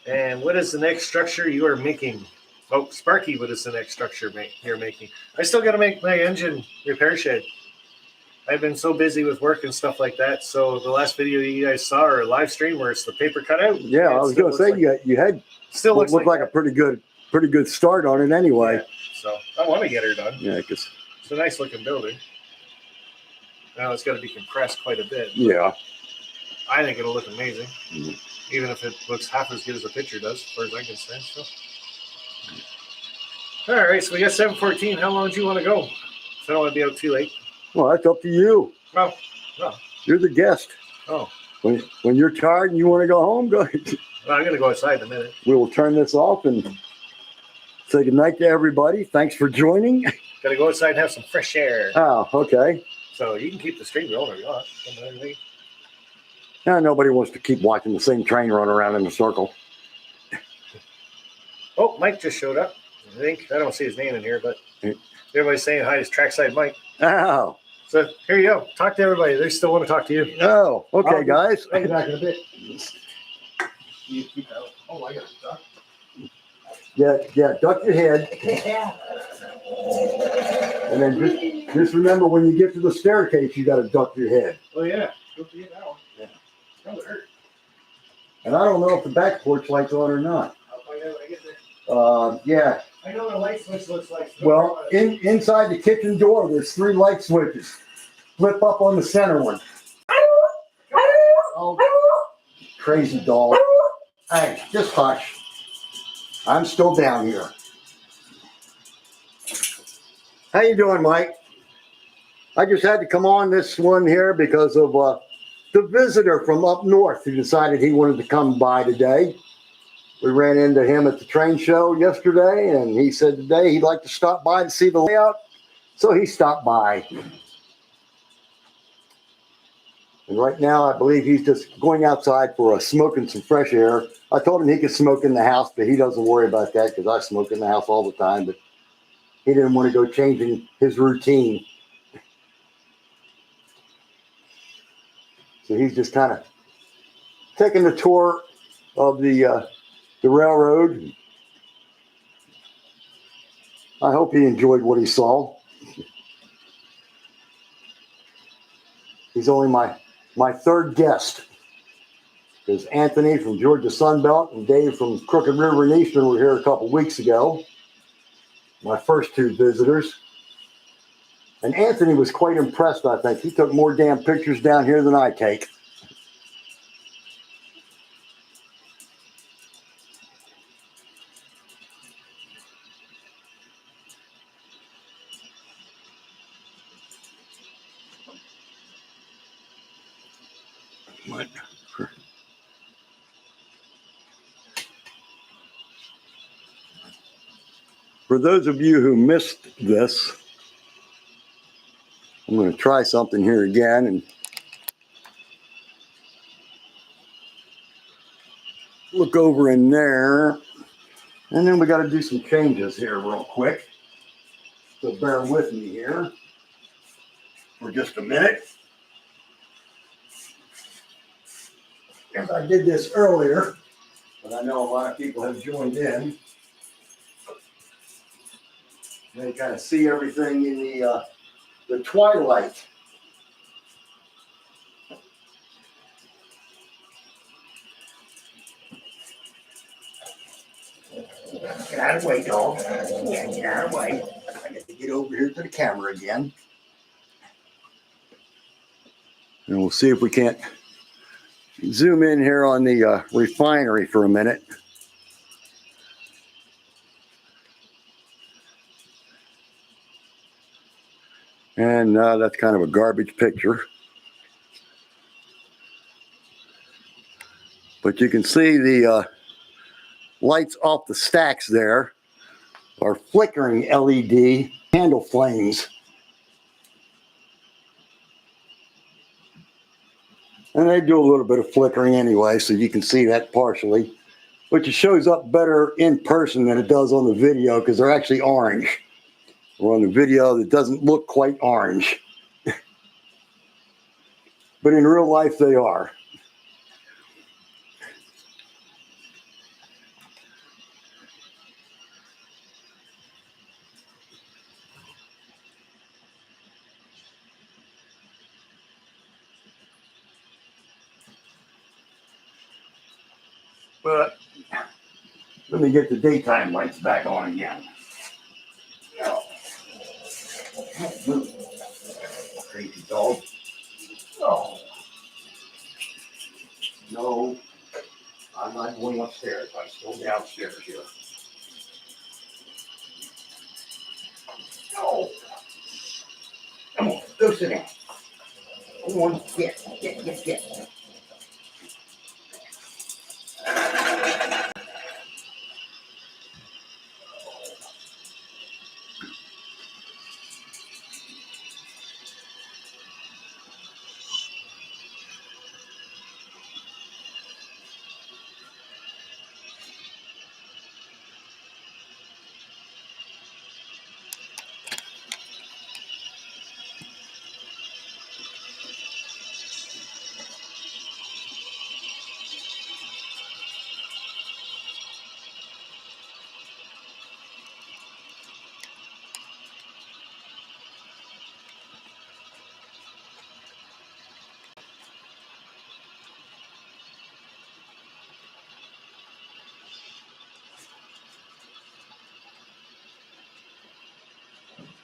And what is the next structure you are making? Oh, Sparky, what is the next structure you're making? I still got to make my engine repair shed. I've been so busy with work and stuff like that. So the last video you guys saw or live stream where it's the paper cutout. Yeah, I was going to say you had still looked like a pretty good start on it anyway. Yeah, so I want to get her done. Yeah, because It's a nice looking building. Now it's got to be compressed quite a bit. yeah. I think it'll look amazing, Mhm. even if it looks half as good as the picture does, as far as I can say. So. All right, so we got 7:14. How long do you want to go? So I don't want to be out too late. Well, that's up to you. Well, You're the guest. oh, When you're tired and you want to go home, go. well, I'm going to go outside in a minute. We will turn this off and say goodnight to everybody. Thanks for joining. Got to go outside and have some fresh air. Oh, okay. So you can keep the stream going if you want. Now nobody wants to keep watching the same train run around in a circle. Oh, Mike just showed up. I don't see his name in here, but everybody's saying hi to Trackside Mike. Oh. So here you go. Talk to everybody. They still want to talk to you. Oh, okay, guys. I'll be back in a bit. Oh, I got to duck. Yeah, duck your head. And then just remember when you get to the staircase, you got to duck your head. Oh, yeah. Don't forget that one. Yeah. That would hurt. And I don't know if the back porch light's on or not. I'll find out when I get there. Yeah. I know what a light switch looks like. Well, inside the kitchen door, there's 3 light switches. Flip up on the center one. Oh, crazy dog. Hey, just hush. I'm still down here. How you doing, Mike? I just had to come on this one here because of the visitor from up north who decided he wanted to come by today. We ran into him at the train show yesterday, and he said today he'd like to stop by to see the layout. So he stopped by. And right now, I believe he's just going outside for smoking some fresh air. I told him he could smoke in the house, but he doesn't worry about that because I smoke in the house all the time. But he didn't want to go changing his routine. So he's just kind of taking the tour of the railroad. I hope he enjoyed what he saw. He's only my third guest. Because Anthony from Georgia Sunbelt and Dave from Crooked River and Eastern were here a couple weeks ago. My first two visitors. And Anthony was quite impressed, I think. He took more damn pictures down here than I take. What? For those of you who missed this, I'm going to try something here again and look over in there. And then we got to do some changes here real quick. So bear with me here for just a minute. As I did this earlier, but I know a lot of people have joined in. They kind of see everything in the twilight. Get out of the way, dog. Yeah, get out of the way. I got to get over here to the camera again. And we'll see if we can't zoom in here on the refinery for a minute. And that's kind of a garbage picture. But you can see the lights off the stacks there are flickering LED candle flames. And they do a little bit of flickering anyway, so you can see that partially. Which it shows up better in person than it does on the video because they're actually orange. Or on the video that doesn't look quite orange. But in real life they are. But let me get the daytime lights back on again. Crazy dog. No. No. I'm not going upstairs. I'm still downstairs here. No. Come on. Go sit down. Come on. Get.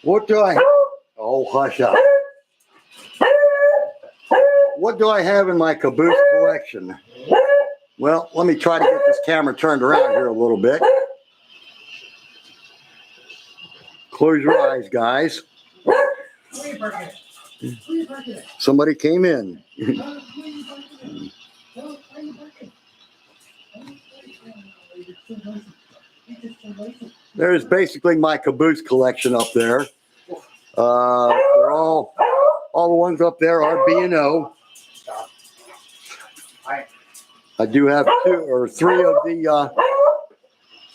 What do I? Oh, hush up. What do I have in my caboose collection? Well, let me try to get the this camera turned around here a little bit. Close your eyes, guys. Somebody came in. There's basically my caboose collection up there. They're all the ones up there are B&O. I do have 2 or 3 of the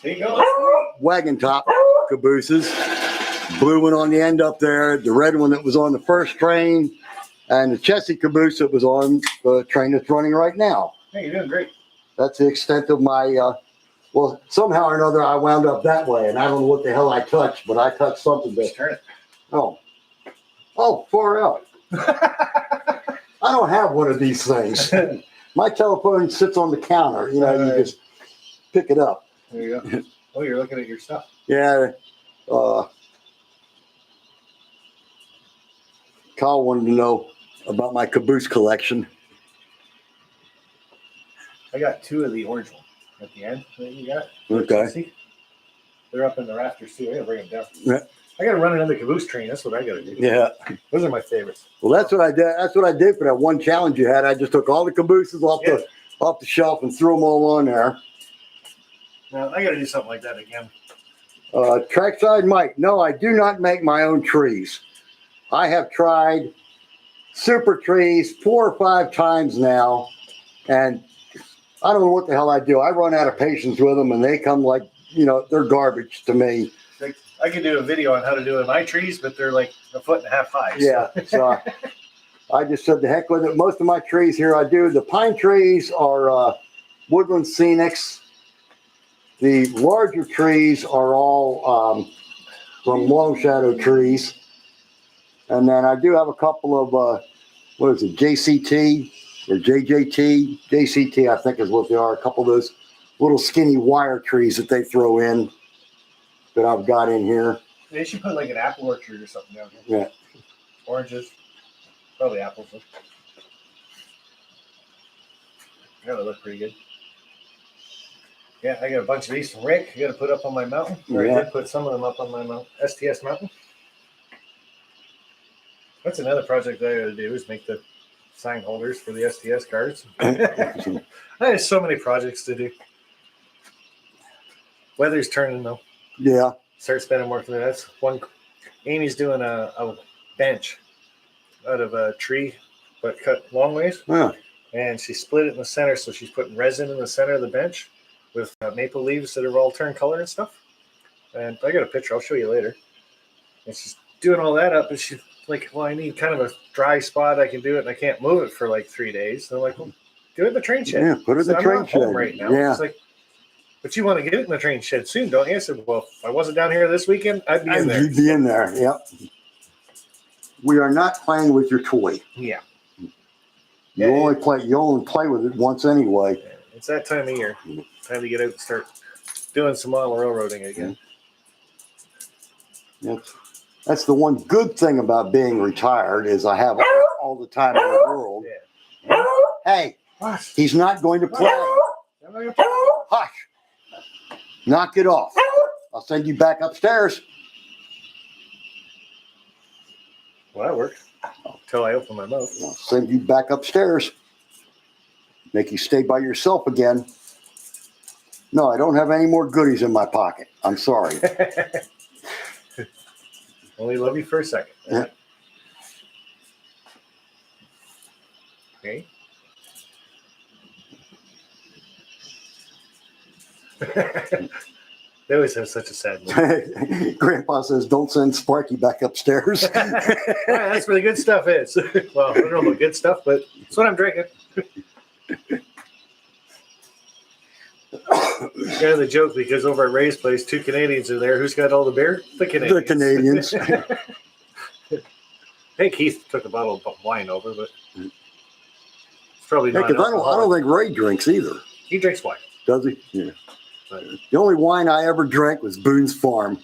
There you go. wagon top cabooses. Blue one on the end up there, the red one that was on the first train, and the Chessie caboose that was on the train that's running right now. Hey, you're doing great. That's the extent of my, well, somehow or another I wound up that way, and I don't know what the hell I touched, but I touched something Just that, turn it. far out. I don't have one of these things. My telephone sits on the counter, you just pick it up. There you go. Oh, you're looking at your stuff. Yeah. Kyle wanted to know about my caboose collection. I got 2 of the orange ones at the end that you got. Okay. See? They're up in the rafters too. I gotta bring them down. Yeah. I gotta run another caboose train. That's what I gotta do. Yeah. Those are my favorites. Well, that's what I did. That's what I did for that one challenge you had. I just took all the cabooses off the shelf and threw them all on there. Now I gotta do something like that again. Trackside Mike. No, I do not make my own trees. I have tried super trees 4 or 5 times now, and I don't know what the hell I do. I run out of patience with them, and they come like, they're garbage to me. Like, I could do a video on how to do it in my trees, but they're like 1.5 foot high. Yeah, so I just said the heck with it. Most of my trees here I do. The pine trees are woodland scenics. The larger trees are all from long shadow trees. And then I do have a couple of, JCT or JJT? JCT, I think is what they are. A couple of those little skinny wire trees that they throw in that I've got in here. They should put like an apple orchard or something down here. Yeah. Oranges. Probably apples. Yeah, they look pretty good. Yeah, I got a bunch of these from Rick. I got to put up on my mountain. Or I did put some of them up on my mountain, STS mountain. That's another project that I got to do is make the sign holders for the STS cards. I have so many projects to do. Weather's turning though. Yeah. Start spending more for that. That's one. Amy's doing a bench out of a tree, but cut long ways. Yeah. And she split it in the center, so she's putting resin in the center of the bench with maple leaves that are all turned color and stuff. And I got a picture. I'll show you later. And she's doing all that up, and she's like, well, I need kind of a dry spot. I can do it, and I can't move it for like 3 days. And I'm like, well, do it in the train shed. Yeah, put it in the I'm train not home shed. right now. Yeah. It's like, but you want to get it in the train shed soon, don't you? I said, well, if I wasn't down here this weekend, I'd be in there. You'd be in there, yep. We are not playing with your toy. Yeah. You only play with it once anyway. It's that time of year. Time to get out and start doing some model railroading again. That's the one good thing about being retired is I have all the time in the world. Yeah. Hey, he's not going to play. Hush. Knock it off. I'll send you back upstairs. Well, that worked. Until I open my mouth. I'll send you back upstairs. Make you stay by yourself again. No, I don't have any more goodies in my pocket. I'm sorry. Only love you for a second. Yeah. Okay. They always have such a sad mood. Grandpa says, don't send Sparky back upstairs. Yeah, that's where the good stuff is. Well, I don't know about good stuff, but it's what I'm drinking. Yeah, the joke because over at Ray's place, 2 Canadians are there. Who's got all the beer? The Canadians. The Canadians. Hey, Keith took a bottle of wine over, but it's probably Yeah, not. because I don't think Ray drinks either. He drinks wine. Does he? Yeah. But The only wine I ever drank was Boone's Farm.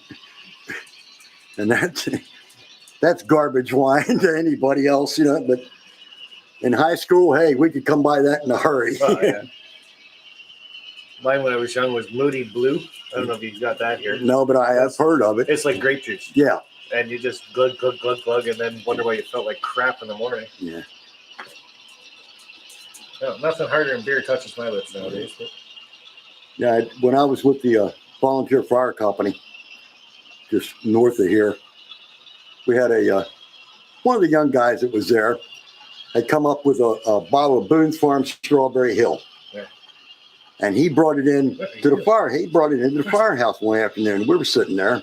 And that's garbage wine to anybody else, but in high school, hey, we could come by that in a hurry. yeah. Mine when I was young was Moody Blue. I don't know if you got that here. No, but I have heard of it. It's like grape juice. Yeah. And you just glug, glug, glug, glug, and then wonder why you felt like crap in the morning. Yeah. No, nothing harder than beer touches my lips nowadays. But Yeah. When I was with the volunteer fire company, just north of here, we had one of the young guys that was there had come up with a bottle of Boone's Farm Strawberry Hill. Yeah. And he brought it in to the fire. He brought it into the firehouse one afternoon. We were sitting there,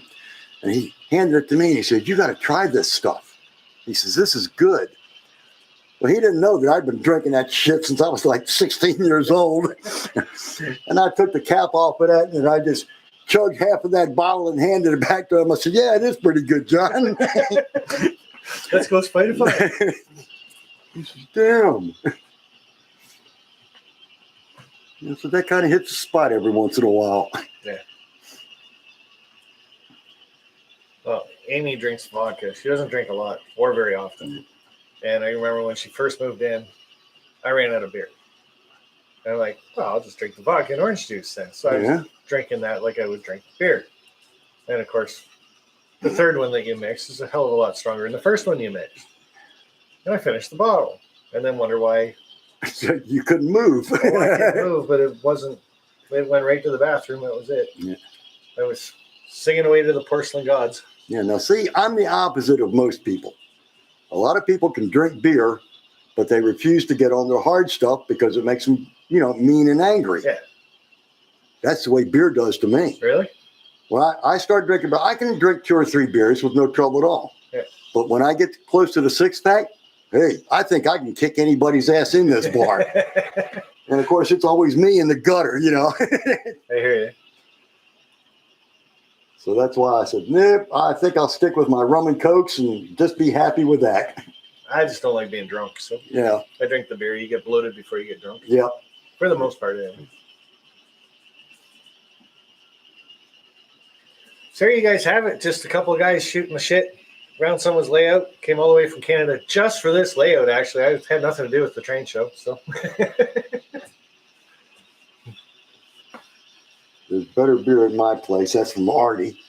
and he handed it to me, and he said, "You got to try this stuff." He says, "This is good." Well, he didn't know that I'd been drinking that shit since I was like 16 years old. And I took the cap off of that, and I just chugged half of that bottle and handed it back to him. I said, "Yeah, it is pretty good, John." let's go fight a fight. He says, "Damn." So that kind of hits the spot every once in a while. Yeah. Well, Amy drinks vodka. She doesn't drink a lot or very often. And I remember when she first moved in, I ran out of beer. And I'm like, well, I'll just drink the vodka and orange juice then. So I was drinking that like I would drink beer. And of course, the third one that you mix is a hell of a lot stronger than the first one you mixed. And I finished the bottle and then wonder why You couldn't move. I can't move, but it wasn't. It went right to the bathroom. That was it. Yeah. I was singing away to the porcelain gods. Yeah, now see, I'm the opposite of most people. A lot of people can drink beer, but they refuse to get on their hard stuff because it makes them, mean and angry. Yeah. That's the way beer does to me. Really? When I start drinking, but I can drink 2 or 3 beers with no trouble at all. Yeah. But when I get close to the 6-pack, hey, I think I can kick anybody's ass in this bar. And of course, it's always me in the gutter, I hear you. So that's why I said, nope, I think I'll stick with my rum and cokes and just be happy with that. I just don't like being drunk. So Yeah. I drink the beer. You get bloated before you get drunk. Yeah. For the most part, anyway. So there you guys have it. Just a couple of guys shooting the shit around someone's layout. Came all the way from Canada just for this layout, actually. I had nothing to do with the train show. So There's better beer at my place. That's from Artie.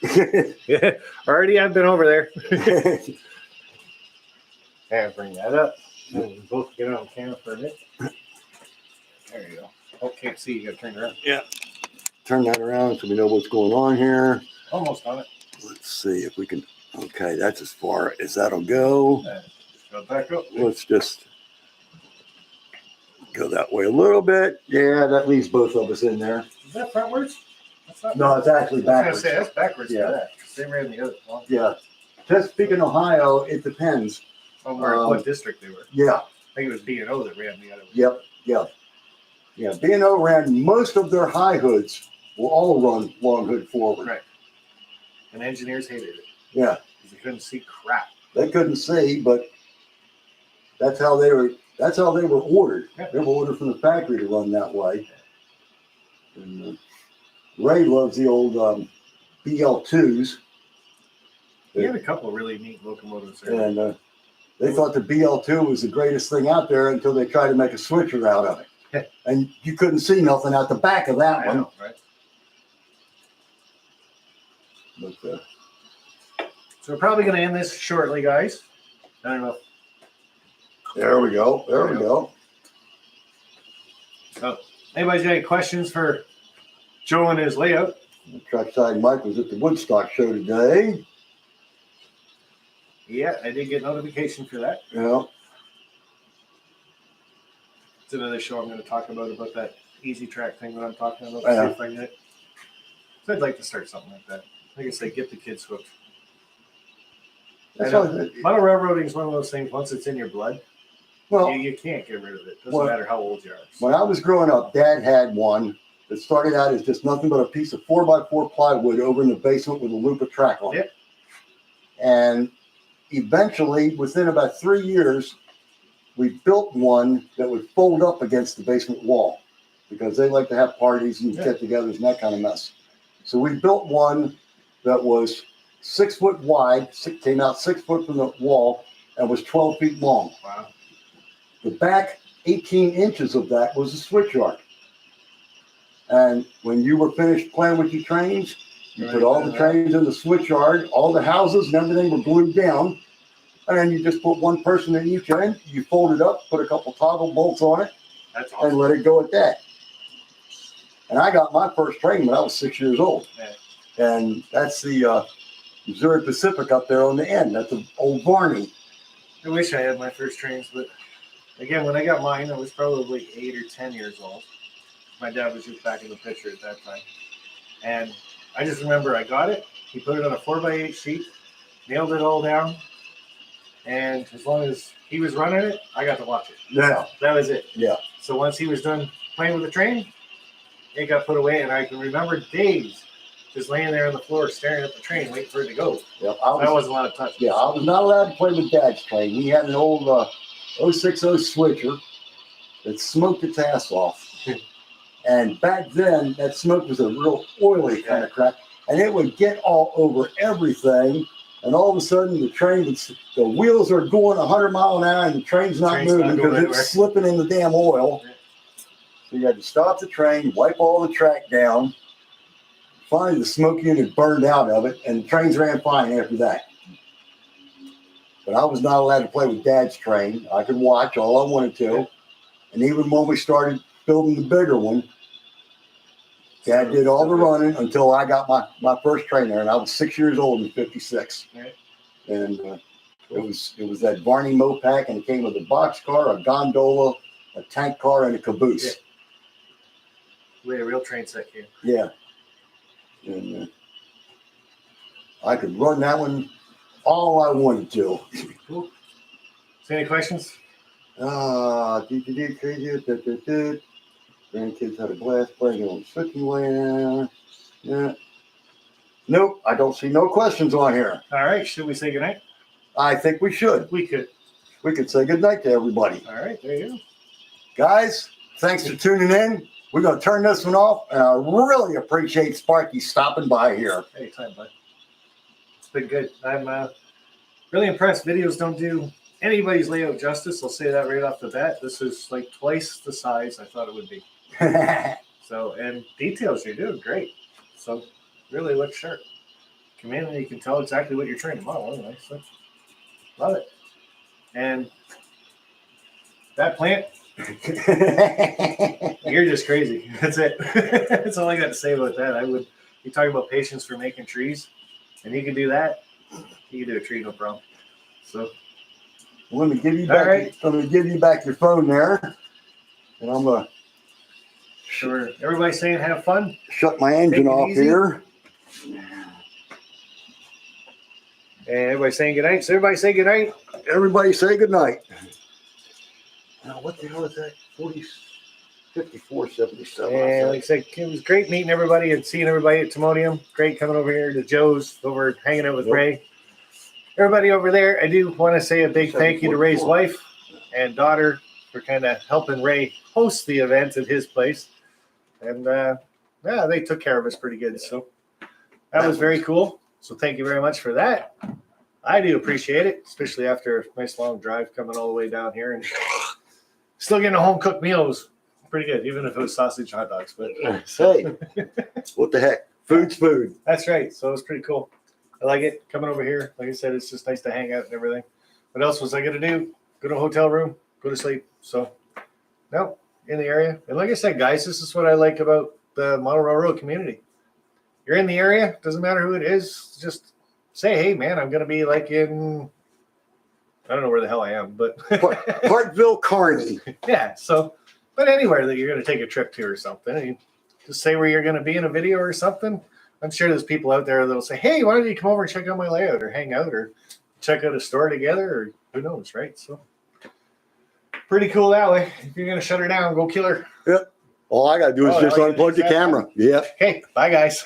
yeah, already I've been over there. And bring that up. And we both get on camera for a minute. There you go. Oh, can't see. You got to turn it around. Yeah. Turn that around so we know what's going on here. Almost on it. Let's see if we can. Okay, that's as far as that'll go. Go back up. Let's just go that way a little bit. Yeah, that leaves both of us in there. Is that frontwards? That's not No, it's actually I was backwards. going to say, that's backwards. Yeah. For that. They ran the other one. Yeah. Chesapeake and Ohio, it depends. From where, what district they were. Yeah. I think it was B&O that ran the other one. Yep. Yeah. Yeah. B&O ran most of their high hoods will all run long hood forward. Right. And engineers hated it. Yeah. Because they couldn't see crap. They couldn't see, but that's how they were ordered. Yeah. They were ordered from the factory to run that way. And, Ray loves the old BL2s. He had a couple of really neat locomotives there. And they thought the BL2 was the greatest thing out there until they tried to make a switcher out of it. And you couldn't see nothing out the back of that I one. know, right? But, So we're probably going to end this shortly, guys. I don't know. there we go. There we go. Anybody's got any questions for Joe and his layout? Trackside Mike was at the Woodstock show today. Yeah, I did get notification for that. Yeah. It's another show I'm going to talk about that easy track thing that I'm talking about. Yeah. See if I can get it. So I'd like to start something like that. Like I say, get the kids hooked. That's I all, know. Model railroading is one of those things, once it's in your blood, well, you can't get rid of it. Doesn't Well, matter how old you are. when I was growing up, Dad had one that started out as just nothing but a piece of 4x4 plywood over in the basement with a loop of track on it. And eventually, within about 3 years, we built one that would fold up against the basement wall because they like to have parties and get-togethers and that kind of mess. So we built one that was 6 foot wide, came out 6 foot from the wall, and was 12 feet long. Wow. The back 18 inches of that was a switch yard. And when you were finished playing with your trains, you put all the trains in the switch yard, all the houses and everything were glued down. And then you just put one person in each end, you fold it up, put a couple toggle bolts on it, That's awesome. and let it go at that. And I got my first train when I was 6 years old. Yeah. And that's the Missouri Pacific up there on the end. That's an old Barney. I wish I had my first trains, but again, when I got mine, I was probably 8 or 10 years old. My dad was just back in the picture at that time. And I just remember I got it. He put it on a 4x8 sheet, nailed it all down. And as long as he was running it, I got to watch it. Yeah. That was it. Yeah. So once he was done playing with the train, it got put away. And I can remember days just laying there on the floor staring at the train, waiting for it to go. Yeah. That wasn't a lot of touch. Yeah, I was not allowed to play with Dad's train. He had an old 060 switcher that smoked its ass off. And back then, that smoke was a real oily kind of crap. And it would get all over everything. And all of a sudden, the wheels are going 100 miles an hour and the train's not moving because it's slipping in the damn oil. Yeah. So you had to stop the train, wipe all the track down. Finally, the smoke unit burned out of it, and the trains ran fine after that. But I was not allowed to play with Dad's train. I could watch all I wanted to. And even when we started building the bigger one, Dad did all the running until I got my first train there, and I was 6 years old in '56. Right. And it was that Barney Mopac, and it came with a box car, a gondola, a tank car, and a caboose. Yeah. We had a real train set here. Yeah. And I could run that one all I wanted to. Cool. So any questions? Grandkids had a blast playing on switching land. Yeah. Nope, I don't see no questions on here. All right. Should we say goodnight? I think we should. We could. We could say goodnight to everybody. All right. There you go. Guys, thanks for tuning in. We're going to turn this one off, and I really appreciate Sparky stopping by here. Anytime, bud. It's been good. I'm really impressed. Videos don't do anybody's layout justice. I'll say that right off the bat. This is like twice the size I thought it would be. So, and details, you're doing great. So, really looks sharp. Come in and you can tell exactly what you're trying to model anyway. So, love it. And that plant, you're just crazy. That's it. That's all I got to say about that. You talk about patience for making trees, and you can do that. You can do a tree, no problem. So, Let me give you back. Right. I'm going to give you back your phone there, and I'm going to sure. Everybody saying have fun. shut my engine Take it off easy. here. And everybody saying goodnight. So everybody say goodnight. Everybody say goodnight. Now, what the hell is that? 5477. And like I said, it was great meeting everybody and seeing everybody at Timonium. Great coming over here to Joe's, over hanging out with Yep. Ray. Everybody over there, I do want to say a big thank you to Ray's wife and daughter for kind of helping Ray host the event at his place. And yeah, they took care of us pretty good. So that was very cool. So thank you very much for that. I do appreciate it, especially after a nice long drive coming all the way down here and still getting a home cooked meal was pretty good, even if it was sausage and hot dogs. But Say, what the heck? Food's food. that's right. So it was pretty cool. I like it coming over here. Like I said, it's just nice to hang out and everything. What else was I going to do? Go to a hotel room, go to sleep. So, no, in the area. And like I said, guys, this is what I like about the Model Railroad community. You're in the area, doesn't matter who it is. Just say, hey, man, I'm going to be like in, I don't know where the hell I am, but Parkville, Kearney. yeah. So, but anywhere that you're going to take a trip to or something, you just say where you're going to be in a video or something. I'm sure there's people out there that'll say, hey, why don't you come over and check out my layout or hang out or check out a store together or who knows, right? So pretty cool that way. If you're going to shut her down, go kill her. All I got to do is Oh, just all you gotta unplug do the is that? camera. Yeah. Okay, bye, guys.